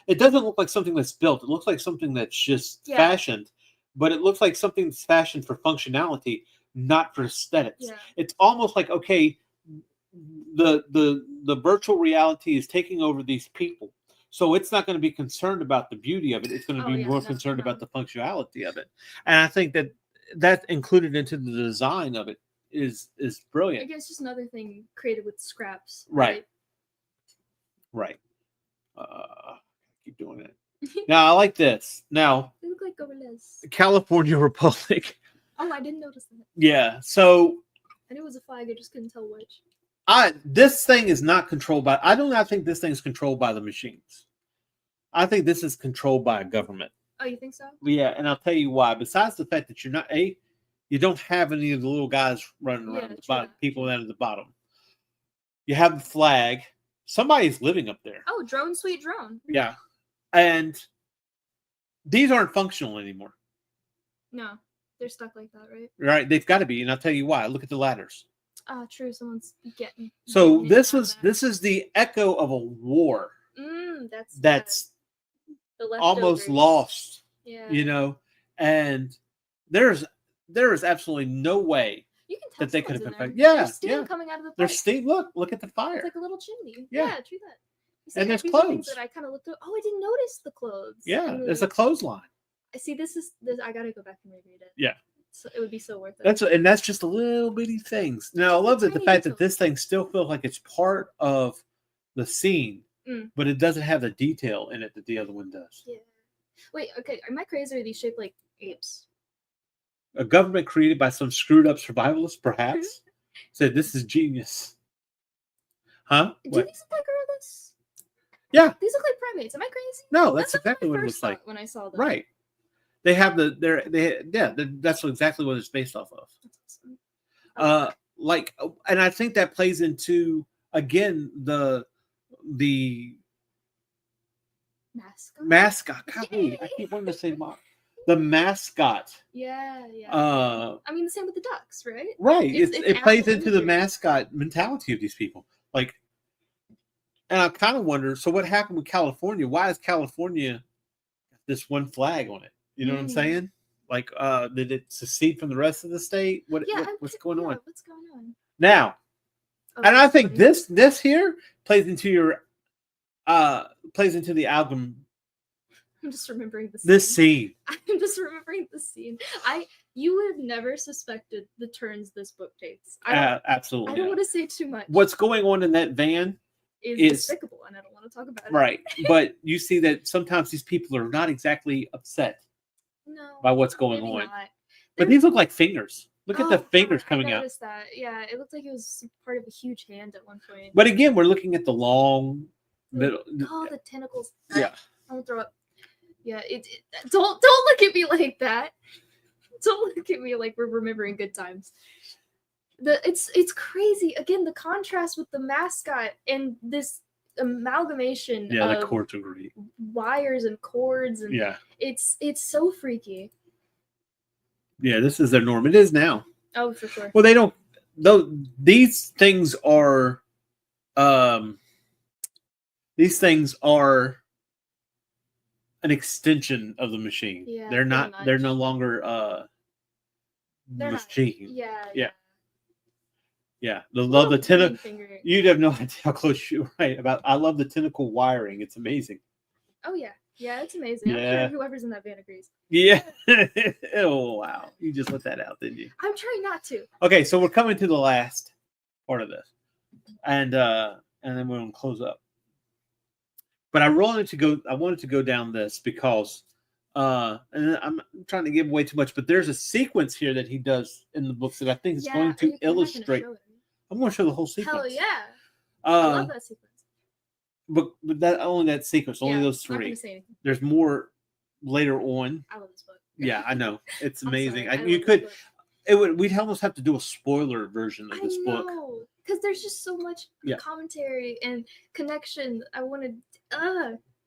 it doesn't look like something that's built. It looks like something that's just fashioned, but it looks like something that's fashioned for functionality, not for aesthetics. Yeah. It's almost like, okay, the virtual reality is taking over these people. So it's not going to be concerned about the beauty of it. It's going to be more concerned about the functionality of it. And I think that included into the design of it is brilliant. I guess just another thing created with scraps. Right. Keep doing it. Now, I like this. Now, they look like gorillas. California Republic. Oh, I didn't notice that. Yeah. So I knew it was a flag. I just couldn't tell which. This thing is not controlled by. I do not think this thing is controlled by the machines. I think this is controlled by a government. Oh, you think so? Yeah, and I'll tell you why. Besides the fact that you don't have any of the little guys running around the bottom, people down at the bottom. You have the flag. Somebody's living up there. Oh, drone, sweet drone. Yeah, and these aren't functional anymore. No, they're stuck like that, right? Right, they've got to be, and I'll tell you why. Look at the ladders. True. Someone's getting. So this is the echo of a war. That's almost lost. Yeah. You know, and there is absolutely no way that they could have been affected. Yeah, there's steam coming out of the pipe. There's steam. Look at the fire. It's like a little chimney. Yeah, true that. And there's clothes. That I kind of looked at. Oh, I didn't notice the clothes. Yeah, there's a clothesline. I see. This. I gotta go back and reread it. Yeah. So it would be so worth it. That's just a little bitty things. Now I love the fact that this thing still feels like it's part of the scene, but it doesn't have the detail in it that the other one does. Yeah. Wait. Okay. Am I crazy? Or are these shaped like apes? A government created by some screwed up survivalists, perhaps, said this is genius. Huh? Do these look like gorillas? Yeah. These look like primates. Am I crazy? No, that's exactly what it looks like when I saw them. Right. They have that's exactly what it's based off of. That's awesome. And I think that plays into again the mascot. Golly, I keep wanting to say the mascot. Yeah. I mean, the same with the ducks, right? Right. It plays into the mascot mentality of these people. And I kind of wonder. So what happened with California? Why is California this one flag on it? You know what I'm saying? Did it secede from the rest of the state? What's going on? What's going on now? And I think this here plays into the album. I'm just remembering this scene. I'm just remembering the scene. You would have never suspected the turns this book takes. Absolutely. I don't want to say too much. What's going on in that van is despicable, and I don't want to talk about it. Right, but you see that sometimes these people are not exactly upset by what's going on. But these look like fingers. Look at the fingers coming out. That. Yeah, it looked like it was part of a huge hand at one point. But again, we're looking at the long The tentacles. Yeah. I'm gonna throw up. Yeah, don't look at me like that. Don't look at me like we're remembering good times. It's crazy. Again, the contrast with the mascot and this amalgamation the of cords are great. Wires and cords and it's so freaky. Yeah, this is their norm. It is now. Oh, for sure. Well, they don't. Though these things are, these things are an extension of the machine. Yeah, they're not. pretty much. They're no longer They're machine. Not, Yeah. The love the tentacle. Finger. You'd have no idea how close you're right about. I love the tentacle wiring. It's amazing. Oh yeah, it's amazing. Yeah. I'm sure whoever's in that van agrees. Yeah. Oh wow! You just let that out, didn't you? I'm trying not to. Okay, so we're coming to the last part of this, and then we're gonna close up. But I wanted to go down this because, and I'm trying to give away too much, but there's a sequence here that he does in the books that I think is going to illustrate. I'm going to show the whole sequence. Hell yeah! I love that sequence. But that sequence, only those I'm not three. gonna say anything. There's more later on. I love this book. Yeah, I know it's amazing. Sorry, We'd almost have to do a spoiler version of this book. Because there's just so much commentary and connection.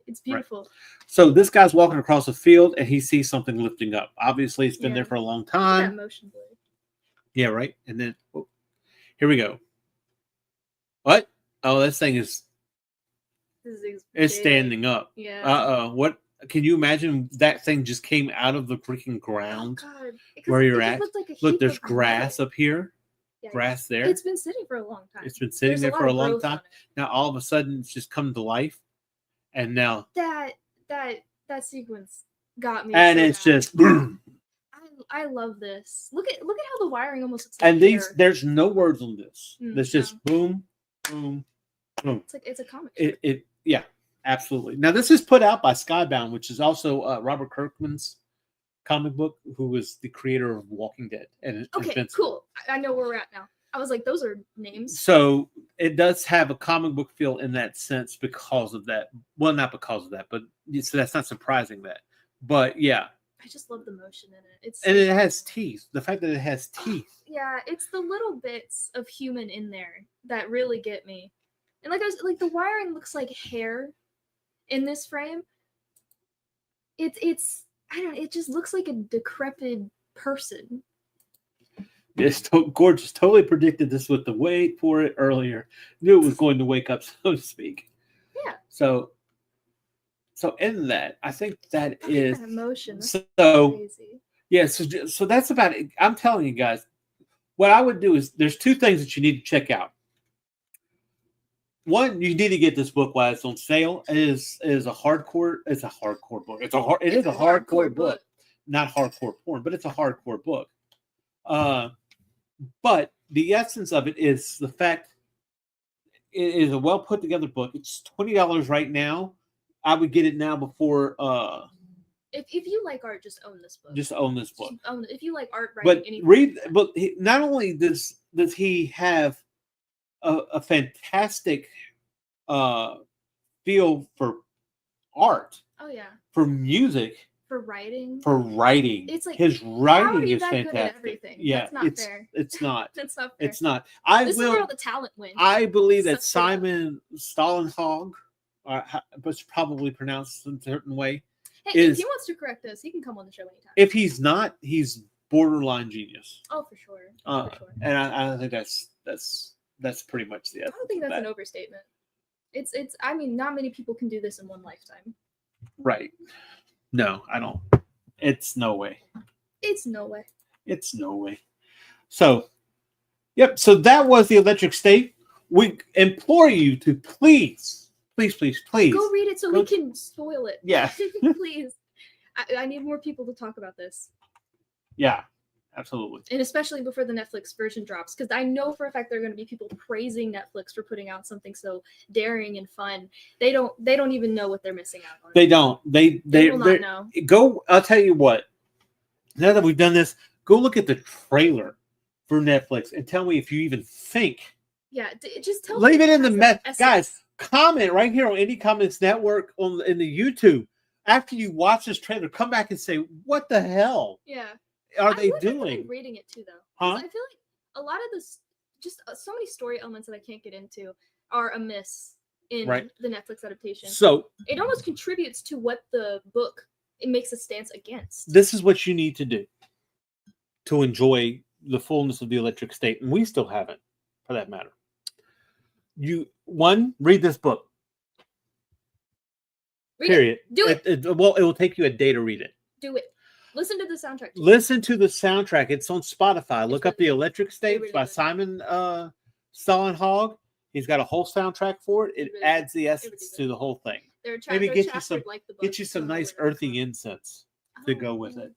It's beautiful. Right. So this guy's walking across a field and he sees something lifting up. Obviously, it's been there for a long time. That motion blur. Yeah, right. And then here we go. What? Oh, this thing is standing up. Yeah. What? Can you imagine that thing just came out of the freaking ground where you're at? Look, there's grass up here. Yeah, grass there. It's been sitting for a long time. It's been sitting there for a long time. Now all of a sudden it's just come to life. And now that sequence got me. And it's just I love this. Look at how the wiring almost looks like and there's no words on this. It's just boom, boom, boom. It's a comic. Yeah, absolutely. Now this is put out by Skybound, which is also Robert Kirkman's comic book, who was the creator of Walking Dead. And cool. I know where we're at now. I was like, those are names. So it does have a comic book feel in that sense because of that. Well, not because of that, but so that's not surprising that. But yeah. I just love the motion in it. And it has teeth. The fact that it has teeth. Yeah, it's the little bits of human in there that really get me. And the wiring looks like hair in this frame. It's I don't know, it just looks like a decrepit person. Yes, Gorgeous totally predicted this with the wait for it earlier. Knew it was going to wake up, so to speak. Yeah. So in that, I think that is that emotion. That's crazy. Yeah. So that's about it. I'm telling you guys, what I would do is there's two things that you need to check out. One, you need to get this book while it's on sale. It is a hardcore. It's a hardcore book. It is a hardcore book, not hardcore porn, but it's a hardcore book. But the essence of it is the fact it is a well put together book. It's $20 right now. I would get it now before. If you like art, just own this book. Just own this book. Own it. If you like art, writing, anything. Read. But not only does he have a fantastic feel for art. Oh yeah. For music. For writing. It's like his writing is fantastic. Good at everything? Yeah, that's not fair. It's not. That's not fair. It's not. This is where all the talent wins. I believe that Simon Stalenhag, but it's probably pronounced a certain way. Hey, if he wants to correct us, he can come on the show anytime. If he's not, he's borderline genius. Oh, for sure. And I think that's pretty much the. I don't think that's an overstatement. It's. I mean, not many people can do this in one lifetime. Right. No, I don't. It's no way. It's no way. It's no way. So, yep. So that was the Electric State. We implore you to please go read it so we can spoil it. Yeah. Please. I need more people to talk about this. Yeah, absolutely. And especially before the Netflix version drops, because I know for a fact there are going to be people praising Netflix for putting out something so daring and fun. They don't even know what they're missing out on. They don't. They will not know. Go. I'll tell you what. Now that we've done this, go look at the trailer for Netflix and tell me if you even think. Yeah, just tell. Leave it in the guys. comment right here on Indie Comics Network in the YouTube. After you watch this trailer, come back and say, what the hell are they doing? Reading it too, though. Huh? I feel like a lot of this, just so many story elements that I can't get into are amiss in the Netflix adaptation. So it almost contributes to what the book it makes a stance against. This is what you need to do to enjoy the fullness of the Electric State, and we still haven't, for that matter. Read this book. Period. Do it. It will take you a day to read it. Do it. Listen to the soundtrack. Listen to the soundtrack. It's on Spotify. Look up The Electric State by Simon Stalenhag. He's got a whole soundtrack for it. It adds the essence to the whole thing. Maybe get you some nice earthy incense to go with it.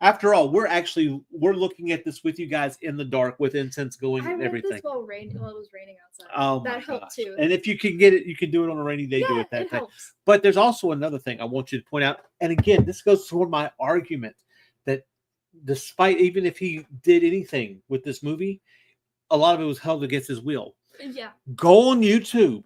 After all, we're looking at this with you guys in the dark with incense going and everything. This while it was raining outside. Oh, that helped too. And if you can get it, you can do it on a rainy day. Do it that day. But there's also another thing I want you to point out. And again, this goes toward my argument that despite even if he did anything with this movie, a lot of it was held against his will. Yeah. Go on YouTube.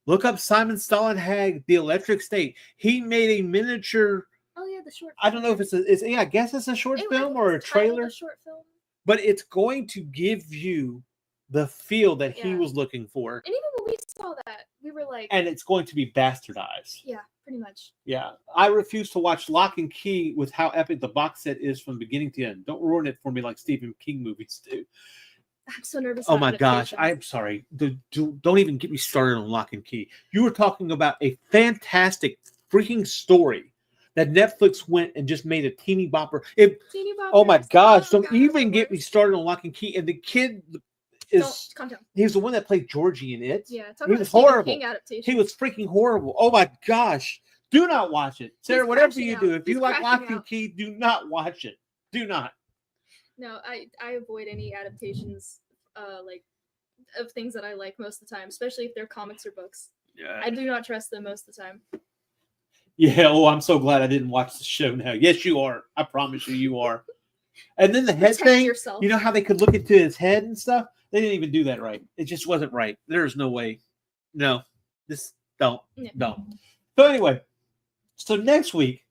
Look up Simon Stalenhag, The Electric State. He made a miniature. Oh yeah, the short film. I don't know if I guess it's a short film or a trailer. Short film. But it's going to give you the feel that he was looking for. And even when we saw that, we were like, and it's going to be bastardized. Yeah, pretty much. Yeah. I refuse to watch Lock and Key with how epic the box set is from beginning to end. Don't ruin it for me like Stephen King movies do. I'm so nervous. Oh my gosh. I'm sorry. Don't even get me started on Lock and Key. You were talking about a fantastic freaking story that Netflix went and just made a teeny bopper. Oh my gosh. Don't even get me started on Lock and Key. And the kid is, he was the one that played Georgie in it. Yeah. He was horrible. He was freaking horrible. Oh my gosh. Do not watch it. Sarah, whatever you do, if you like Lock and Key, do not watch it. Do not. No, I avoid any adaptations of things that I like most of the time, especially if they're comics or books. Yeah. I do not trust them most of the time. Yeah, I'm so glad I didn't watch the show now. Yes, you are. I promise you are. And then the head thing, you know how they could look into his head and stuff? They didn't even do that right. It just wasn't right. There's no way. No. Don't. So anyway, next week,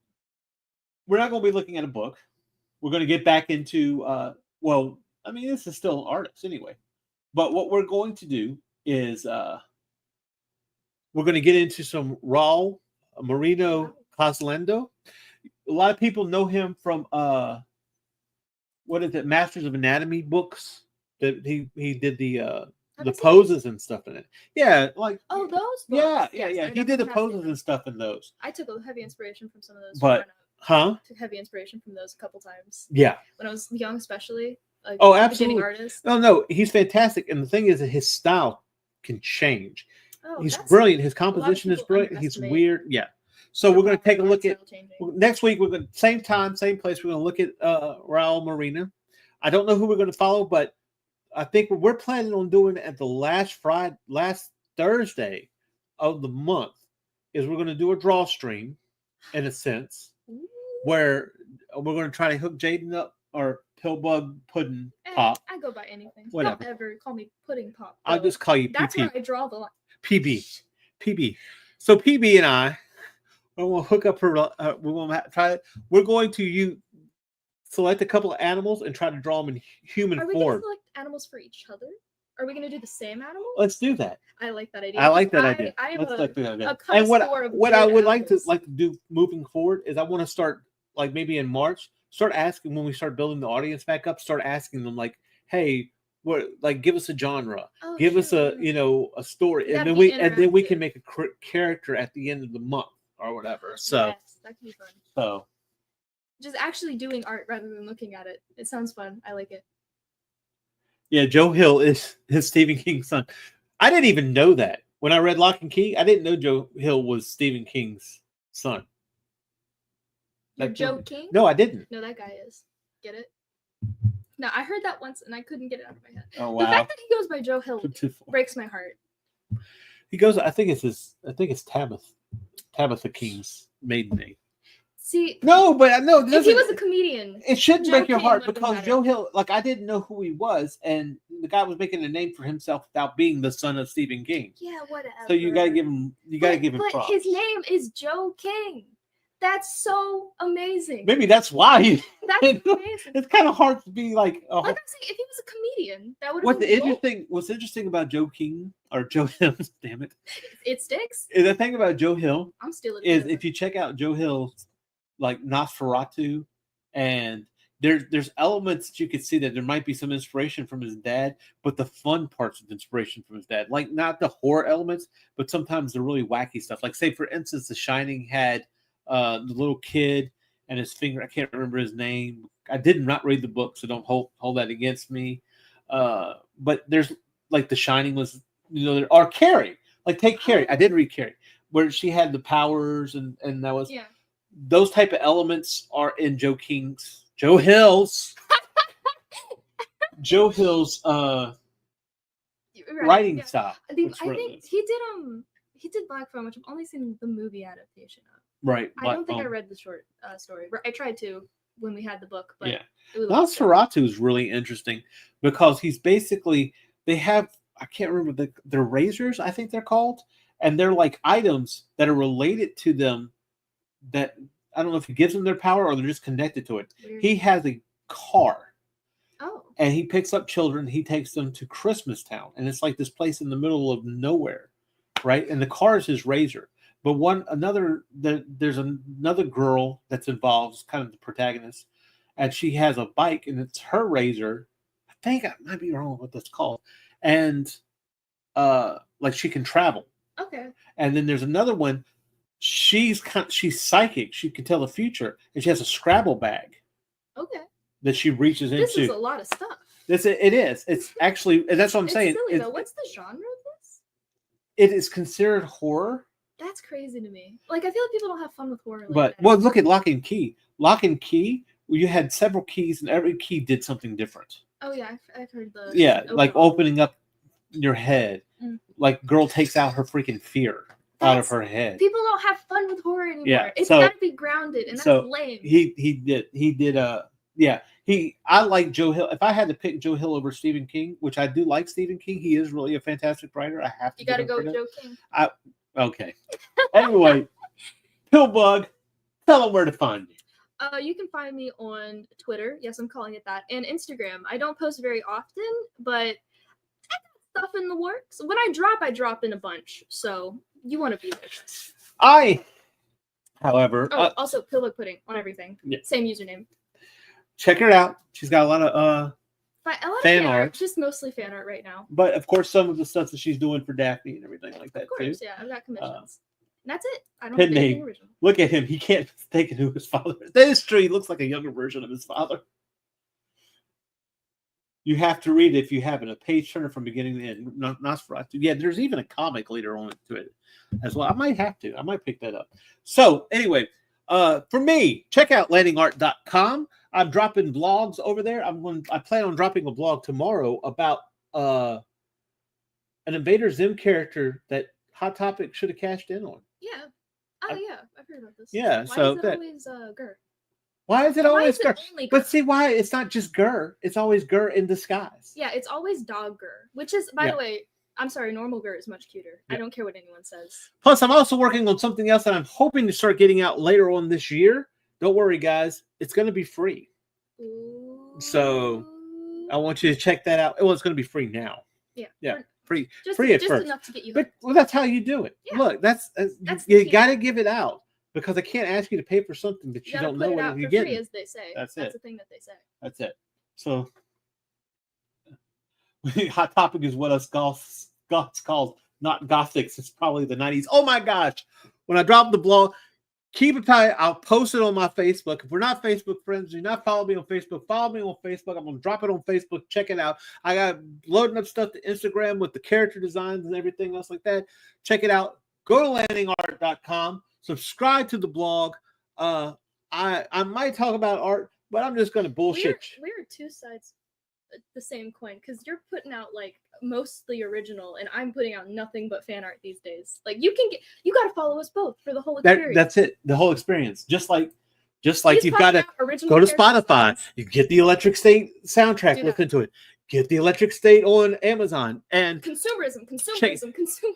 we're not going to be looking at a book. We're going to get back into, this is still artists anyway. But what we're going to do is we're going to get into some Raul Marino Coslando. A lot of people know him from Masters of Anatomy books. That he did the poses and stuff in it. Yeah, like those books. Yeah. He did the poses and stuff in those. I took a heavy inspiration from some of those. Took heavy inspiration from those a couple times. Yeah. When I was young, especially. Absolutely. Artist. No, he's fantastic. And the thing is that his style can change. He's brilliant. His composition is brilliant. He's weird. Yeah. So we're going to take a look at next week. We're going to same time, same place. We're going to look at Raul Marina. I don't know who we're going to follow, but I think we're planning on doing it at the last Thursday of the month. Is we're going to do a draw stream, in a sense, where we're going to try to hook Jaden up or Pillbug Pudding Pop. I go by anything. Whatever. Don't ever call me Pudding Pop. I'll just call you PB. That's where I draw the line. PB. So PB and I will hook up her. We're going to select a couple of animals and try to draw them in human form. Are we going to select animals for each other? Are we going to do the same animal? Let's do that. I like that idea. idea. And what I would like to do moving forward is I want to start like maybe in March. Start asking when we start building the audience back up. Start asking them like, "Hey, give us a genre, give us a story, and then we can make a character at the end of the month or whatever." So yes, that can be fun. So just actually doing art rather than looking at it. It sounds fun. I like it. Yeah, Joe Hill is Stephen King's son. I didn't even know that when I read Lock and Key. I didn't know Joe Hill was Stephen King's son. Joe King? No, I didn't. No, that guy is. Get it? No, I heard that once and I couldn't get it out of my head. Oh wow! The fact that he goes by Joe Hill breaks my heart. He goes. I think it's Tabitha King's maiden name. See, no, but I know if he was a comedian, it shouldn't break your heart because Joe Hill. Like I didn't know who he was, and the guy was making a name for himself without being the son of Stephen King. Yeah, whatever. So you gotta give him props. But his name is Joe King. That's so amazing. Maybe that's why. That's amazing. It's kind of hard to be like. Like I'm saying, if he was a comedian, that would have been What's interesting about Joe King or Joe Hill? Damn it! It sticks. The thing about Joe Hill, I'm stealing. Is if you check out Joe Hill's like Nosferatu, and there's elements that you could see that there might be some inspiration from his dad, but the fun parts of the inspiration from his dad, like not the horror elements, but sometimes the really wacky stuff. Like say for instance, The Shining had. The little kid and his finger. I can't remember his name. I did not read the book, so don't hold that against me. But there's like The Shining was, or Carrie. Like take Carrie. I didn't read Carrie, where she had the powers and that was those type of elements are in Joe Hill's writing style. I think he did Black Phone, which I've only seen the movie adaptation of. Right. I don't think I read the short story. I tried to when we had the book, but Nosferatu is really interesting because he's basically they have I can't remember they're razors, I think they're called, and they're like items that are related to them that I don't know if he gives them their power or they're just connected to it. Weird. He has a car. Oh. And he picks up children, he takes them to Christmas Town, and it's like this place in the middle of nowhere, right? And the car is his razor. But there's another girl that's involved, kind of the protagonist, and she has a bike, and it's her razor. I think I might be wrong with what that's called, and like she can travel. Okay. And then there's another one. She's psychic. She can tell the future, and she has a Scrabble bag. Okay. That she reaches into. This is a lot of stuff. It is. It's actually that's what I'm saying. Silly, though. What's the genre of this? It is considered horror. That's crazy to me. Like, I feel like people don't have fun with horror. Look at Lock and Key. Lock and Key, you had several keys, and every key did something different. Oh, yeah. I've heard the... Yeah, like opening up your head. Mm. Like, girl takes out her freaking fear out of her head. People don't have fun with horror anymore. Yeah, it's got to be grounded, and that's lame. He did I like Joe Hill. If I had to pick Joe Hill over Stephen King, which I do like Stephen King, he is really a fantastic writer. I have to. You got to go with Joe King. Okay. Anyway, Pillbug, tell them where to find you. You can find me on Twitter. Yes, I'm calling it that. And Instagram. I don't post very often, but I got stuff in the works. When I drop in a bunch. So you want to be there. However. Also, Pillbug Pudding on everything. Yeah. Same username. Check her out. She's got a lot of fan art. Just mostly fan art right now. But of course, some of the stuff that she's doing for Daphne and everything like that. Of course, too. Yeah, I've got commissions. And that's it. I don't have anything original. Look at him. He can't mistake who his father is. That is true. He looks like a younger version of his father. You have to read it if you haven't. A page turner from beginning to end. Nosferatu. Yeah, there's even a comic later on to it as well. I might have to. I might pick that up. So anyway, for me, check out landingart.com. I'm dropping blogs over there. I plan on dropping a blog tomorrow about an Invader Zim character that Hot Topic should have cashed in on. Yeah. Yeah. I've heard about this. Yeah. Why is it always Gur? Why is it always Gur? But see, why it's not just Gur. It's always Gur in disguise. Yeah, it's always Dog Gur, which is, by the way, I'm sorry, normal Gur is much cuter. Yeah. I don't care what anyone says. Plus, I'm also working on something else that I'm hoping to start getting out later on this year. Don't worry, guys. It's going to be free. Ooh. So I want you to check that out. Well, it's going to be free now. Yeah. Yeah. Free at just first. Enough to get you but that's how you do it. Yeah. Look, that's you got to give it out because I can't ask you to pay for something that you don't know what you're getting. Free, as they say. That's the thing that they say. That's it. So Hot Topic is what us goths called, not gothics. It's probably the 90s. Oh my gosh. When I drop the blog, keep it tight. I'll post it on my Facebook. If we're not Facebook friends, do not follow me on Facebook. Follow me on Facebook. I'm going to drop it on Facebook. Check it out. I got loading up stuff to Instagram with the character designs and everything else like that. Check it out. Go to landingart.com. Subscribe to the blog. I might talk about art, but I'm just going to bullshit. We're two sides the same coin because you're putting out like mostly original and I'm putting out nothing but fan art these days. Like you got to follow us both for the whole experience. That's it. The whole experience. Just like you've got to go to Spotify. You get the Electric State soundtrack. Listen to it. get the Electric State on Amazon and consumerism.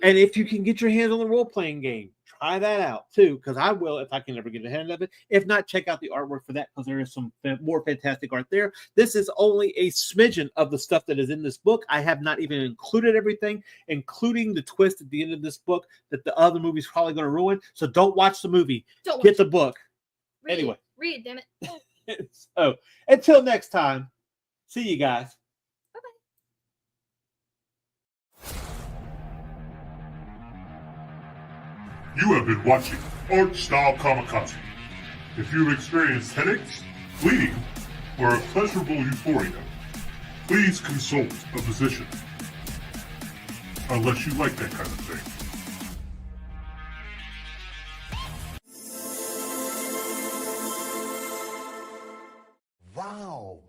And if you can get your hands on the role-playing game, try that out too, because I will if I can ever get a hand of it. If not, check out the artwork for that, because there is some more fantastic art there. This is only a smidgen of the stuff that is in this book. I have not even included everything, including the twist at the end of this book that the other movie's probably going to ruin. So don't watch the movie. Get the book. Anyway. Read, damn it. So until next time, see you guys. You have been watching Art Style Kamikaze. If you've experienced headaches, bleeding, or a pleasurable euphoria, please consult a physician. Unless you like that kind of thing. Wow.